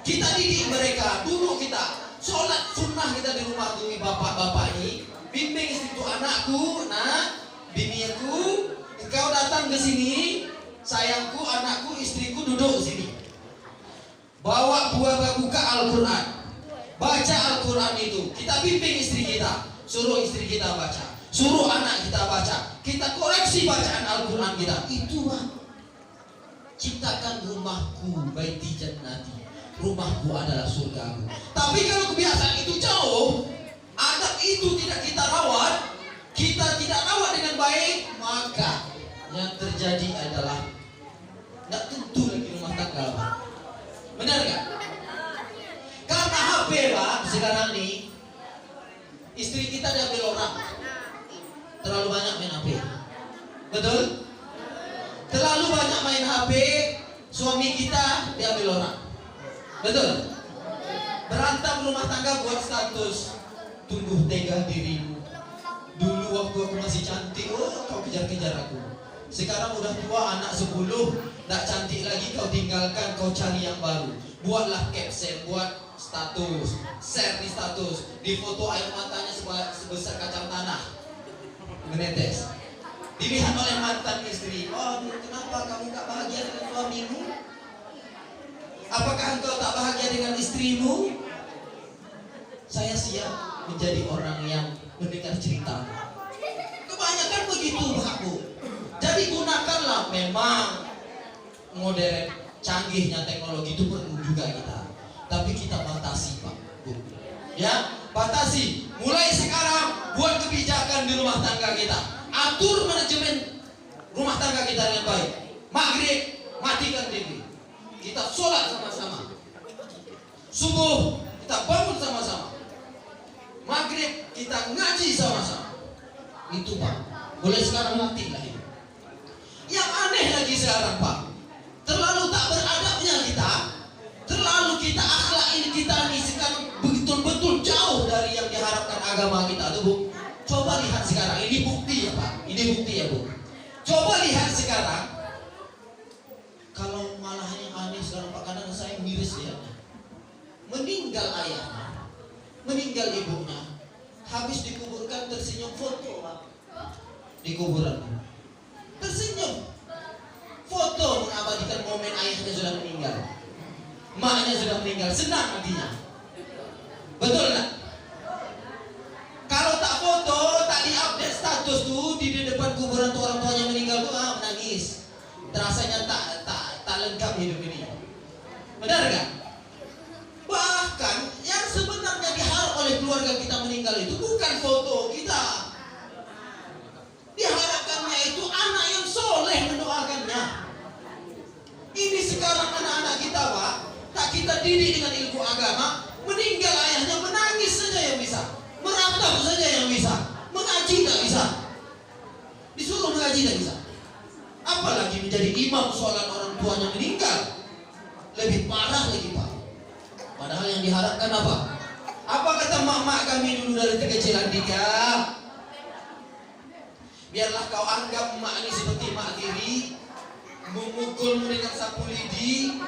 Kita didik mereka. Dulu kita sholat sunnah kita di rumah tuh bapak-bapak ini, bimbing istri itu, anakku, nak, biniku, engkau datang ke sini, sayangku, anakku, istriku duduk sini. Bawa buka Al-Quran, baca Al-Quran itu. Kita bimbing istri kita, suruh istri kita baca, suruh anak kita baca, kita koreksi bacaan Al-Quran kita. Itu ciptakan rumahku baiti jannati, rumahku adalah surgaku. Tapi kalau kebiasaan itu jauh, adab itu tidak kita rawat, kita tidak rawat dengan baik, maka yang terjadi adalah tidak tentu lagi rumah tangga, Pak. Benar gak? Karena HP, Pak, sekarang nih istri kita diambil orang, terlalu banyak main HP. Betul? Terlalu banyak main HP, suami kita diambil orang. Betul? Berantem rumah tangga buat status, tunggu tega dirimu. Dulu waktu aku masih cantik, kau kejar-kejar aku. Sekarang udah tua, anak 10, tak cantik lagi, kau tinggalkan, kau cari yang baru. Buatlah caption, buat status, share di status, di foto air matanya sebesar kacang tanah, menetes. Dilihat oleh mantan istri. Oh, kenapa kamu tak bahagia dengan suamimu? Apakah engkau tak bahagia dengan istrimu? Saya siap menjadi orang yang mendengar cerita. Kebanyakan begitu, Pak Bu. Jadi gunakanlah, memang modern, canggihnya teknologi itu perlu juga kita. Tapi kita batasi, Pak Bu. Ya, batasi. Mulai sekarang buat kebijakan di rumah tangga kita. Atur manajemen rumah tangga kita dengan baik. Maghrib, matikan TV. Kita sholat sama-sama. Subuh, kita bangun sama-sama. Maghrib, kita ngaji sama-sama. Itu, Pak. Mulai sekarang latihlah itu. Yang aneh lagi sekarang, Pak, terlalu tak beradabnya kita. Terlalu kita akhlak ini kita nih sekarang betul-betul jauh dari yang diharapkan agama kita tuh, Bu. Coba lihat sekarang, ini bukti ya, Pak. Ini bukti ya, Bu. Coba lihat sekarang. Kalau malah yang aneh sekarang, Pak, kadang saya miris lihatnya. Meninggal ayahnya, meninggal ibunya, habis dikuburkan tersenyum foto, Pak. Di kuburan tersenyum foto mengabadikan momen ayahnya sudah meninggal, maknya sudah meninggal, senang hatinya. Betul nggak? Kalau tak foto, tak diupdate status tuh di depan kuburan tuh orang tuanya meninggal tuh, menangis. Terasanya tak lengkap hidup ini. Benar nggak? Bahkan yang sebenarnya diharap oleh keluarga kita meninggal itu bukan foto kita. Diharapkannya itu anak yang soleh mendoakannya. Ini sekarang anak-anak kita, Pak, tak kita didik dengan ilmu agama, meninggal ayahnya menangis saja yang bisa, meratap saja yang bisa, mengaji tak bisa, disuruh mengaji tak bisa. Apalagi menjadi imam sholat orang tuanya meninggal, lebih parah lagi, Pak. Padahal yang diharapkan apa? Apa kata mak-mak kami dulu dari kekecilan dia? Biarlah kau anggap mak ini seperti mak tiri, memukulmu dengan sapu lidi.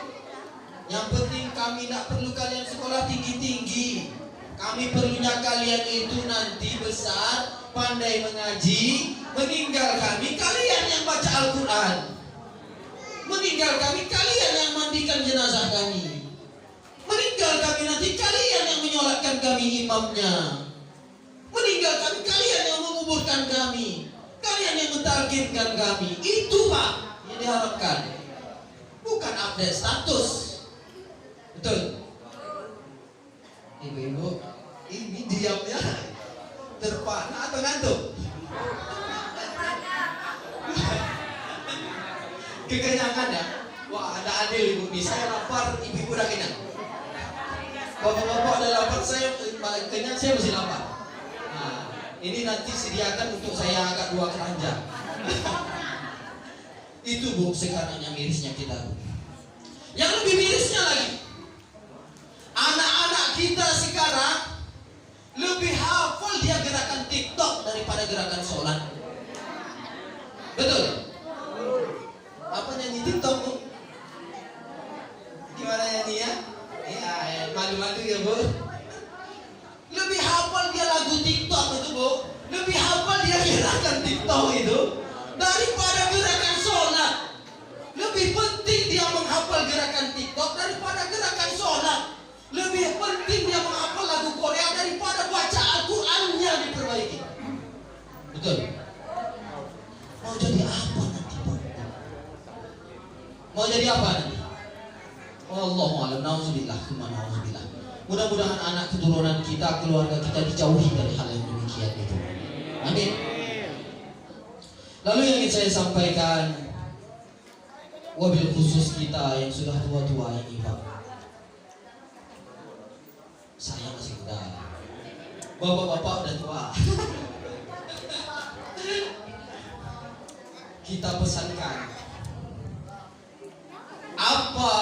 Yang penting kami tak perlu kalian sekolah tinggi-tinggi. Kami perlunya kalian itu nanti besar, pandai mengaji. Meninggal kami, kalian yang baca Al-Quran. Meninggal kami, kalian yang mandikan jenazah kami. Meninggal kami nanti, kalian yang menyolatkan kami imamnya. Meninggal kami, kalian yang menguburkan kami. Kalian yang mentalkinkan kami. Itu, Pak, yang diharapkan. bukan update status. Betul? Ibu-ibu, ini diamnya terpana atau ngantuk? Kekenyangan ya? Wah, ada adil ibu nih. Saya lapar, ibu-ibu udah kenyang. Bapak-bapak udah lapar, saya kenyang, saya masih lapar. Nah, ini nanti sediakan untuk saya agak 2 keranjang. Itu bu, sekarang yang mirisnya kita. Yang lebih mirisnya lagi, anak-anak kita sekarang lebih hafal dia gerakan TikTok daripada gerakan sholat. Betul? Apa nyanyi TikTok bu? Gimana nyanyi ya? Ya, malu-malu ya bu. Lebih hafal dia lagu TikTok itu bu, lebih hafal dia gerakan TikTok itu daripada gerakan sholat. Lebih penting dia menghafal gerakan TikTok daripada gerakan sholat. Lebih penting dia menghafal lagu Korea daripada baca Al-Qurannya diperbaiki. Betul? Mau jadi apa nanti Pak? Mau jadi apa nanti? Allahu'alam, na'udzubillah, na'udzubillah. Mudah-mudahan anak keturunan kita, keluarga kita dijauhi dari hal yang demikian itu. Amin. Lalu yang ingin saya sampaikan, wabil khusus kita yang sudah tua-tua ini Pak. Saya masih muda, bapak-bapak udah tua. Kita pesankan, apa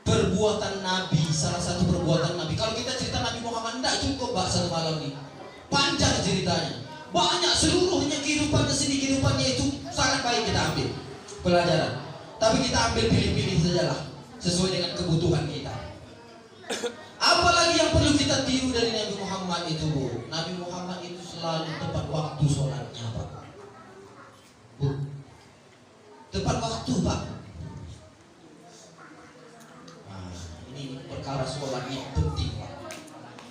perbuatan Nabi, salah satu perbuatan Nabi. Kalau kita cerita Nabi Muhammad tidak cukup Pak satu malam ini, panjang ceritanya, banyak seluruhnya kehidupannya, seni kehidupannya itu sangat baik kita ambil pelajaran. Tapi kita ambil pilih-pilih sajalah sesuai dengan kebutuhan kita. Apalagi yang perlu kita tiru dari Nabi Muhammad itu bu, Nabi Muhammad itu selalu tepat waktu sholatnya Pak. Bu, tepat waktu Pak. Nah, ini perkara sholat yang penting Pak.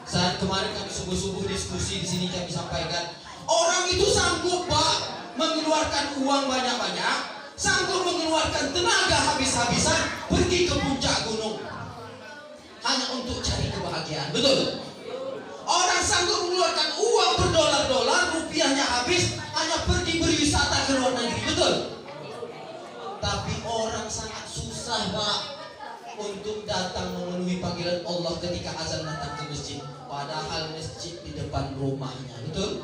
Saat kemarin kami subuh-subuh diskusi di sini kami sampaikan, orang itu sanggup Pak mengeluarkan uang banyak-banyak, sanggup mengeluarkan tenaga habis-habisan pergi ke puncak gunung hanya untuk cari kebahagiaan. Betul? Orang sanggup mengeluarkan uang berdolar-dolar, rupiahnya habis hanya pergi berwisata ke luar negeri. Betul? Tapi orang sangat susah Pak untuk datang memenuhi panggilan Allah ketika azan datang ke masjid. Padahal masjid di depan rumahnya. Betul?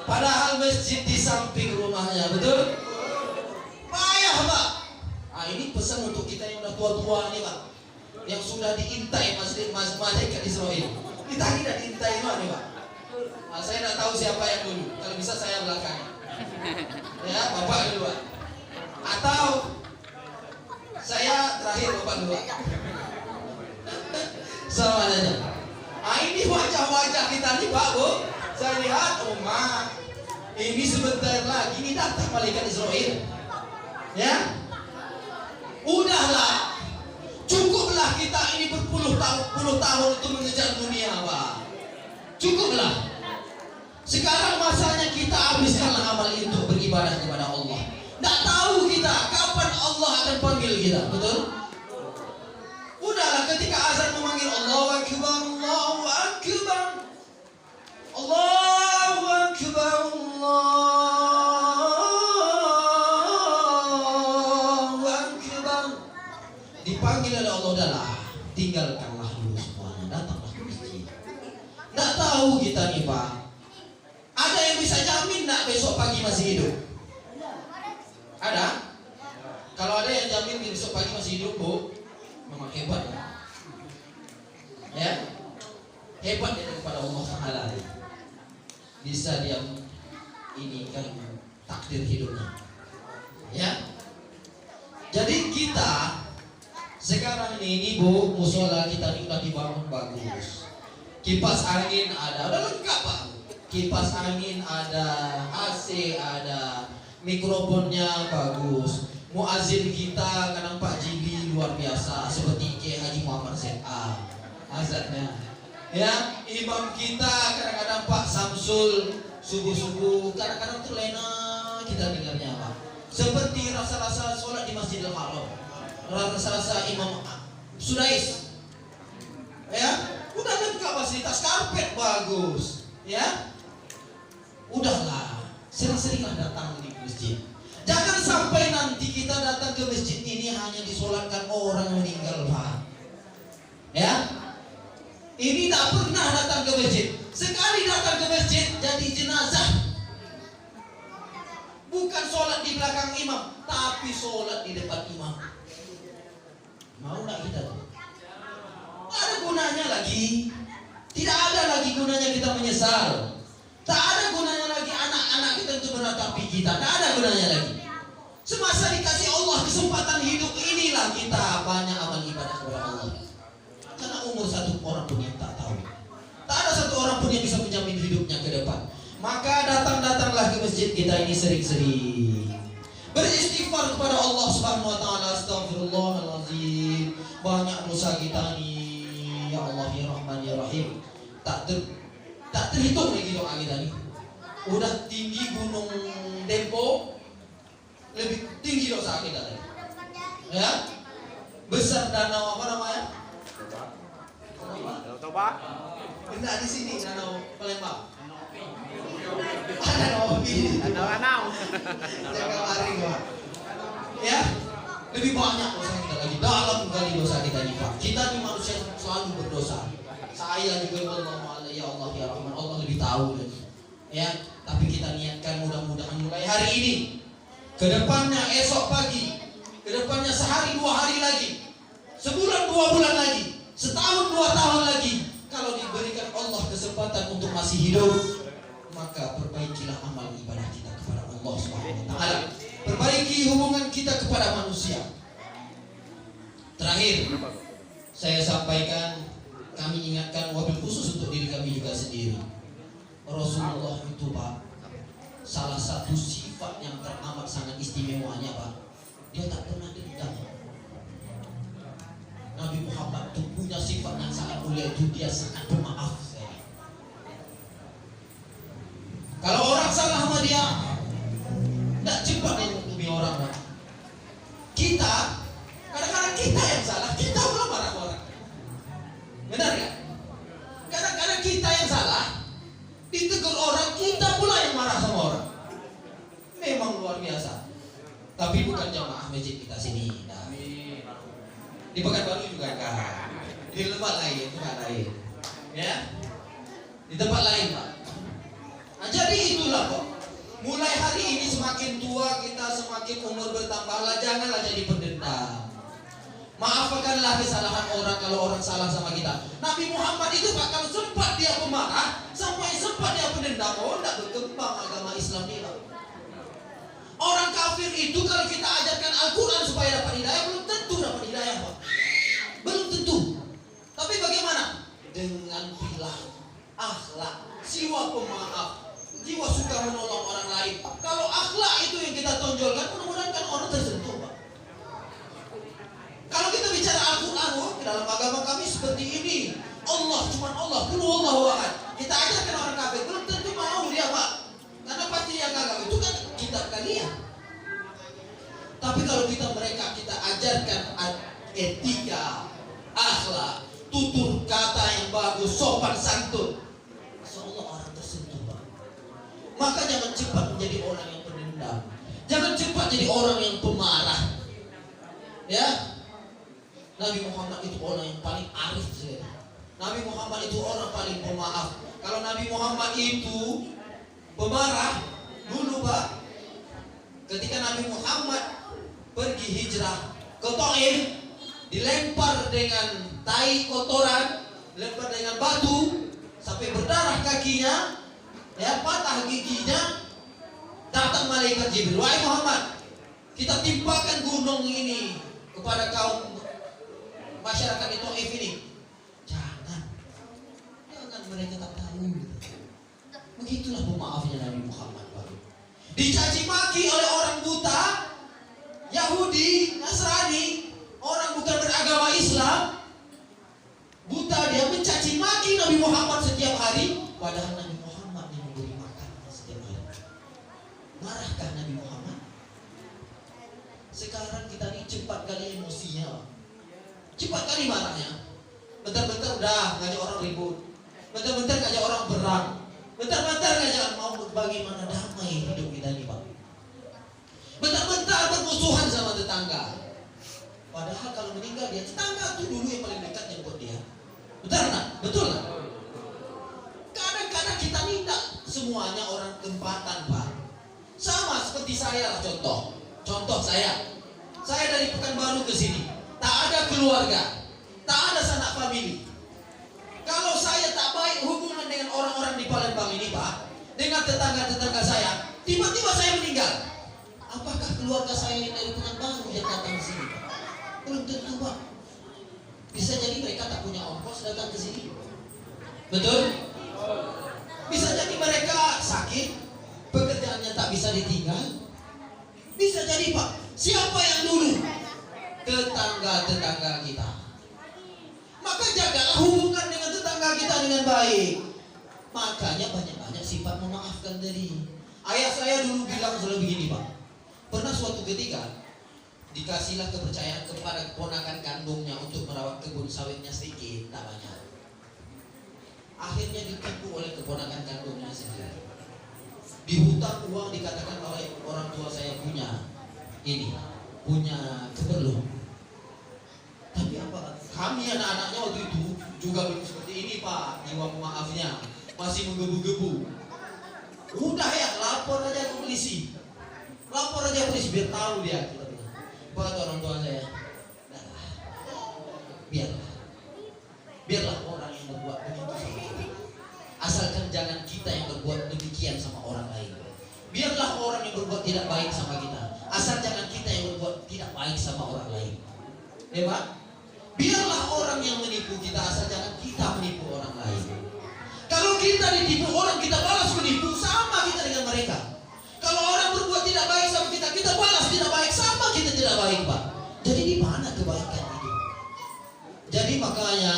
Padahal masjid di samping rumahnya. Betul? Payah Pak. Nah, ini pesan untuk kita yang udah tua-tua nih Pak, yang sudah diintai malaikat Israel. Kita tidak diintai mana Pak? Nah, saya tidak tahu siapa yang dulu. Kalau bisa saya belakang. Ya, Bapak duluan. Atau saya terakhir, Bapak duluan. Sama saja. Nah, ini wajah-wajah kita nih Pak Bu. Saya lihat, oh Ma, ini sebentar lagi ini datang malaikat Israel. Ya, udahlah. Cukuplah kita ini berpuluh tahun untuk mengejar dunia Pak. Cukuplah. Sekarang masanya kita habiskanlah amal itu beribadah kepada Allah. Tidak tahu kita kapan Allah akan panggil kita. Betul? Udahlah, ketika azan memanggil Allahu Akbar, Allahu Akbar, Allahu Akbar, Allahu Akbar, dipanggil oleh Allah, adalah tinggalkanlah dulu semuanya, datanglah ke masjid. Tidak tahu kita nih Pak, ada yang bisa jamin nak besok pagi masih hidup? Ada? Kalau ada yang jamin besok pagi masih hidup Bu, memang hebat ya, hebat ya kepada Allah Taala. Bisa dia ini kan takdir hidupnya ya. Jadi kita sekarang ini Bu, musola kita ini sudah dibangun bagus, kipas angin ada, udah lengkap Pak. Kipas angin ada, AC ada, mikrofonnya bagus. Muazin kita kadang Pak Jibi luar biasa, seperti Kiai Haji Muhammad Z.A. azannya. Ya, imam kita kadang-kadang Pak Samsul subuh-subuh kadang-kadang terlena kita dengarnya Pak. Seperti rasa-rasa sholat di Masjidil Haram, rasa-rasa Imam Sudais, ya, udah lengkap fasilitas, karpet bagus, ya. Udahlah, sering-seringlah datang di masjid. Jangan sampai nanti kita datang ke masjid ini hanya disolatkan orang meninggal, Pak. Ya, ini tak pernah datang ke masjid. Sekali datang ke masjid jadi jenazah. Bukan sholat di belakang imam, tapi sholat di depan imam. Mau nggak kita tuh? Ada gunanya lagi. Tidak ada lagi gunanya kita menyesal. Tak ada gunanya lagi anak-anak kita untuk meratapi kita. Tak ada gunanya lagi. Semasa dikasih Allah kesempatan hidup inilah kita banyak amal ibadah kepada Allah. Karena umur satu orang pun yang tak tahu. Tak ada satu orang pun yang bisa menjamin hidupnya ke depan. Maka datang-datanglah ke masjid kita ini sering-sering. Beristighfar kepada Allah Subhanahu wa taala. Astagfirullahalazim. Banyak dosa kita ini. Ya Allah ya Rahman ya Rahim. Tak terhitung lagi doa kita ini. Udah tinggi gunung Dempo, lebih tinggi dosa kita tadi. Ya. Besar danau apa namanya? Toba. Enggak di sini danau Palembang. Ada Novi. Danau. Jaga maring, Pak. Ya, lebih banyak dosa kita lagi, dalam kali dosa kita ini, Pak. Kita ini manusia selalu berdosa. Saya juga ya Allah ya Rahman, Allah lebih tahu lagi. Ya, tapi kita niatkan mudah-mudahan mulai hari ini, kedepannya esok pagi, kedepannya sehari 2 hari lagi, sebulan 2 bulan lagi, setahun 2 tahun lagi, kalau diberikan Allah kesempatan untuk masih hidup, maka perbaikilah amal ibadah kita kepada Allah Subhanahu wa taala. Perbaiki hubungan kita kepada manusia. Terakhir, saya sampaikan, kami ingatkan wabil khusus untuk diri kami juga sendiri. Rasulullah itu, Pak, salah satu sifat yang teramat sangat istimewanya, Pak, dia tak pernah dendam. Nabi Muhammad itu punya sifat yang sangat mulia, itu dia sangat pemaaf. Kalau orang salah sama dia, tidak cepat dia menghukumi orang. Kita, kadang-kadang kita yang salah, kita pula marah orang. Benar kan? Kadang-kadang kita yang salah, ditegur orang, kita pula yang marah sama orang. Memang luar biasa. Tapi bukan jamaah masjid kita sini. Nah, di Pekanbaru juga kan. Di tempat lain. Ya, di tempat lain, Pak. Nah, jadi itulah kok. Mulai hari ini semakin tua kita, semakin umur bertambahlah, janganlah jadi pendendam. Maafkanlah kesalahan orang kalau orang salah sama kita. Nabi Muhammad itu, Pak, kalau sempat dia pemarah, sampai sempat dia pendendam, tidak berkembang agama Islam ini, Pak. Orang kafir itu kalau kita ajarkan Al-Quran supaya dapat hidayah, belum tentu dapat hidayah, Pak. Belum tentu. Tapi bagaimana? Dengan perilaku, akhlak, jiwa pemaaf, jiwa suka menolong orang lain. Kalau akhlak itu yang kita tonjolkan, mudah-mudahan kan orang tersentuh, Pak. Kalau kita bicara Al-Quran, dalam agama kami seperti ini. Allah, cuma Allah, Qul huwallahu ahad. Kita ajarkan orang kafir, belum tentu mau dia, Pak. Karena pasti yang agama itu kan kitab kalian. Tapi kalau mereka kita ajarkan etika, akhlak, tutur kata yang bagus, sopan santun, insyaallah orang tersentuh, Pak. Maka jangan cepat menjadi orang yang pendendam. Jangan cepat jadi orang yang pemarah. Ya. Nabi Muhammad itu orang yang paling arif sekali. Nabi Muhammad itu orang paling pemaaf. Kalau Nabi Muhammad itu pemarah dulu, Pak, ketika Nabi Muhammad pergi hijrah ke Taif, dilempar dengan tai kotoran, dilempar dengan batu sampai berdarah kakinya, ya, patah giginya. Datang malaikat Jibril, wahai Muhammad, kita timpakan gunung ini kepada kaum masyarakat itu ini. Jangan mereka tak tahu. Begitulah pemaafnya Nabi Muhammad, Pak. Dicaci maki oleh orang buta, Yahudi, Nasrani, orang bukan beragama Islam. Buta dia mencaci maki Nabi Muhammad setiap hari, padahal Nabi Muhammad yang memberi makan setiap hari. Marahkah Nabi Muhammad? Sekarang kita ini cepat kali emosinya, cepat kali marahnya. Bentar-bentar udah ngajak orang ribut, bentar-bentar ngajak orang perang, bentar-bentar ngajak mau bagaimana damai hidup kita ini Pak. Bentar-bentar bermusuhan sama tetangga. Padahal kalau meninggal dia, tetangga itu dulu yang paling dekat yang buat dia. Betul nggak? Betul nggak? Kadang-kadang kita minta semuanya orang tempatan Pak. Sama seperti saya lah, contoh saya dari Pekanbaru ke sini, tak ada keluarga, tak ada sanak famili. Kalau saya tak baik hubungan dengan orang-orang di Palembang ini Pak, dengan tetangga-tetangga saya, tiba-tiba saya meninggal, apakah keluarga saya yang dari Pekanbaru yang datang ke sini Pak? Belum tentu Pak. Bisa jadi mereka tak punya ongkos datang ke sini. Betul? Bisa jadi mereka sakit, pekerjaannya tak bisa ditinggal. Bisa jadi Pak. Siapa yang dulu? Tetangga-tetangga kita. Maka jagalah hubungan dengan tetangga kita dengan baik. Makanya banyak-banyak sifat memaafkan diri. Ayah saya dulu bilang selalu begini Pak. Pernah suatu ketika dikasihlah kepercayaan kepada keponakan kandungnya untuk merawat kebun sawitnya sedikit, tak banyak. Akhirnya ditipu oleh keponakan kandungnya sendiri. Dihutang uang, dikatakan oleh orang tua saya punya keperluan. Tapi apa? Kami anak-anaknya waktu itu juga belum seperti ini Pak, jiwa maafnya masih menggebu-gebu. Udah ya, lapor aja ke polisi. Lapor aja polisi biar tahu dia. Kata orang tua saya, biarlah orang yang berbuat begitu sama kita. Asalkan jangan kita yang berbuat demikian sama orang lain. Biarlah orang yang berbuat tidak baik sama kita, asal jangan kita yang berbuat tidak baik sama orang lain. Ya Pak? Biarlah orang yang menipu kita, asal jangan kita menipu orang lain. Kalau kita ditipu orang, kita balas menipu, sama kita dengan mereka. Kalau orang berbuat tidak baik sama kita, kita balas tidak baik, sama kita tidak baik Pak. Jadi di mana kebaikan itu? Jadi makanya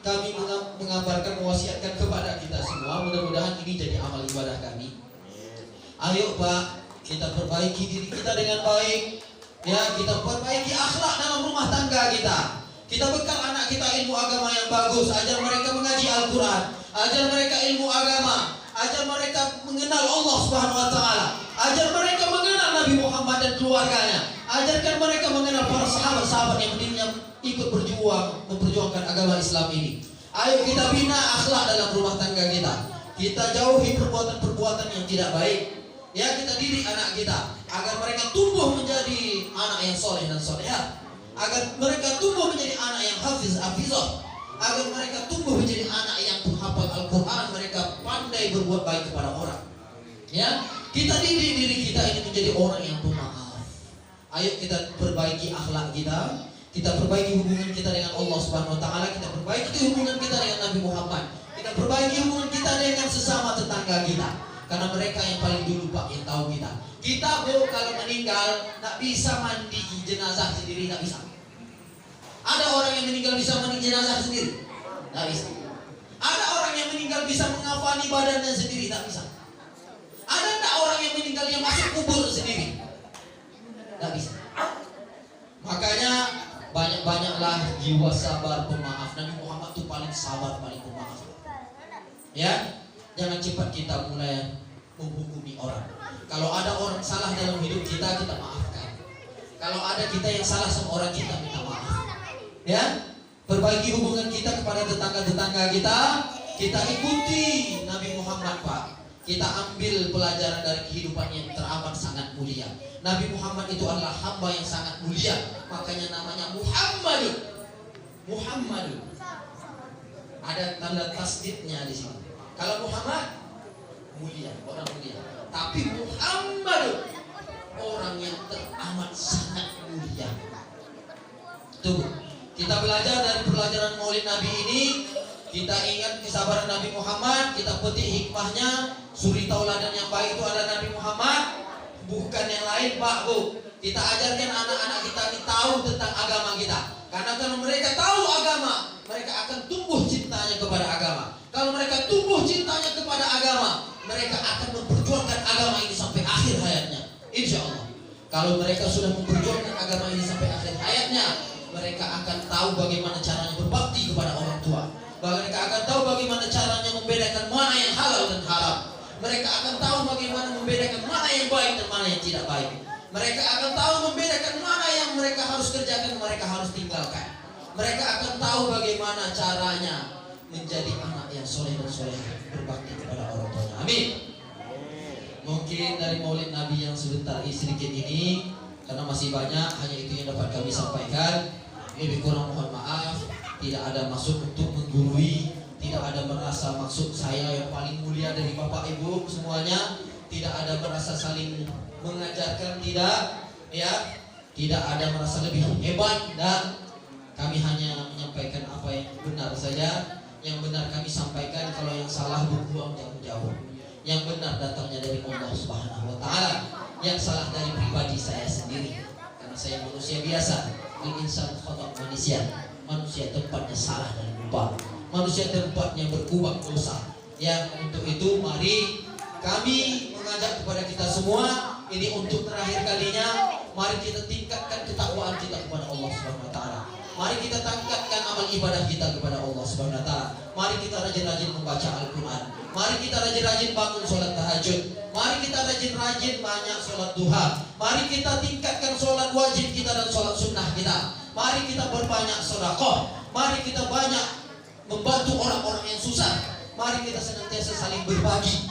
kami mengabarkan, mewasiatkan kepada kita semua, mudah-mudahan ini jadi amal ibadah kami. Ayo Pak, kita perbaiki diri kita dengan baik. Ya, kita perbaiki akhlak dalam rumah tangga kita. Kita bekal anak kita ilmu agama yang bagus, ajar mereka mengaji Al-Quran, ajar mereka ilmu agama, ajar mereka mengenal Allah Subhanahu wa Ta'ala, ajar mereka mengenal Nabi Muhammad dan keluarganya, ajarkan mereka mengenal para sahabat-sahabat yang mendiamnya ikut berjuang memperjuangkan agama Islam ini. Ayo kita bina akhlak dalam rumah tangga kita. Kita jauhi perbuatan-perbuatan yang tidak baik. Ya, kita didik anak kita agar mereka tumbuh menjadi anak yang soleh dan soleha, agar mereka tumbuh menjadi anak yang hafizah, agar mereka tumbuh menjadi anak yang penghafal Al-Quran, mereka pandai berbuat baik kepada orang. Ya, kita didik diri kita ini menjadi orang yang pemaaf. Ayo kita perbaiki akhlak kita perbaiki hubungan kita dengan Allah Subhanahu wa Ta'ala, kita perbaiki hubungan kita dengan Nabi Muhammad, kita perbaiki hubungan kita dengan sesama tetangga kita. Karena mereka yang paling dulu Pak, yang tahu kita. Kita Bu kalau meninggal tak bisa mandi jenazah sendiri, tak bisa. Ada orang yang meninggal bisa mandi jenazah sendiri? Tak bisa. Ada orang yang meninggal bisa mengafani badannya sendiri? Tak bisa. Ada tak orang yang meninggal yang masuk kubur sendiri? Tak bisa. Makanya banyak-banyaklah jiwa sabar pemaaf. Nabi Muhammad itu paling sabar, paling pemaaf. Ya, jangan cepat kita mulai menghukumi orang. Kalau ada orang salah dalam hidup kita, kita maafkan. Kalau ada kita yang salah sama orang, kita minta maaf. Ya, perbaiki hubungan kita kepada tetangga-tetangga kita. Kita ikuti Nabi Muhammad Pak. Kita ambil pelajaran dari kehidupan yang teramat sangat mulia. Nabi Muhammad itu adalah hamba yang sangat mulia. Makanya namanya Muhammad. Ada tanda tasdidnya di sini. Kalau Muhammad mulia, orang mulia. Tapi Muhammad orang yang teramat sangat mulia. Tuh, kita belajar dari pelajaran Maulid Nabi ini. Kita ingat kesabaran Nabi Muhammad, kita petik hikmahnya. Suri tauladan yang baik itu adalah Nabi Muhammad, bukan yang lain Pak Bu. Kita ajarkan anak-anak kita ini tahu tentang agama kita. Karena kalau mereka tahu agama, mereka akan tumbuh cintanya kepada agama. Kalau mereka tumbuh cintanya kepada agama, mereka akan memperjuangkan agama ini sampai akhir hayatnya, insya Allah. Kalau mereka sudah memperjuangkan agama ini sampai akhir hayatnya, mereka akan tahu bagaimana caranya berbakti kepada orang tua. Mereka akan tahu bagaimana caranya membedakan mana yang halal dan haram. Mereka akan tahu bagaimana membedakan mana yang baik dan mana yang tidak baik. Mereka akan tahu membedakan mana yang mereka harus kerjakan, mereka harus tinggalkan. Mereka akan tahu bagaimana caranya menjadi anak yang soleh dan soleh, berbakti kepada orang tuanya. Amin. Mungkin dari Maulid Nabi yang sebentar sedikit ini, karena masih banyak, hanya itu yang dapat kami sampaikan. Lebih kurang mohon maaf. Tidak ada maksud untuk menggurui, tidak ada merasa maksud saya yang paling mulia dari Bapak Ibu semuanya, tidak ada merasa saling mengajarkan, tidak, ya, tidak ada merasa lebih hebat, dan kami hanya menyampaikan apa yang benar saja. Yang benar kami sampaikan, kalau yang salah berbuang jauh-jauh. Yang benar datangnya dari Allah Subhanahu wa Ta'ala, yang salah dari pribadi saya sendiri, karena saya manusia biasa. Insan khotok manusia tempatnya salah dan lupa, manusia tempatnya berkubang dosa. Ya, untuk itu mari kami mengajak kepada kita semua, ini untuk terakhir kalinya, mari kita tingkatkan ketakwaan kita kepada Allah Subhanahu wa Ta'ala. Mari kita tingkatkan amal ibadah kita kepada Allah Subhanahu wa Ta'ala. Mari kita rajin-rajin membaca Al-Quran. Mari kita rajin-rajin bangun sholat tahajud. Mari kita rajin-rajin banyak sholat duha. Mari kita tingkatkan sholat wajib kita dan sholat sunnah kita. Mari kita berbanyak sedekah. Mari kita banyak membantu orang-orang yang susah. Mari kita senantiasa saling berbagi.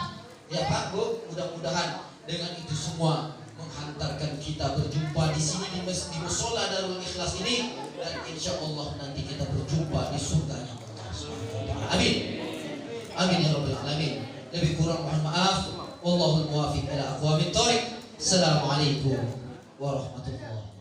Ya Pak, Bu, mudah-mudahan dengan itu semua menghantarkan kita berjumpa di sini di musola Darul Ikhlas ini, dan insya Allah nanti kita berjumpa di surganya Allah Subhanahu wa Ta'ala. Amin. Amin ya Rabbal Alamin. Lebih kurang mohon maaf. Wallahul muwaffiq ila aqwamit thoriq. Assalamualaikum warahmatullahi wabarakatuh.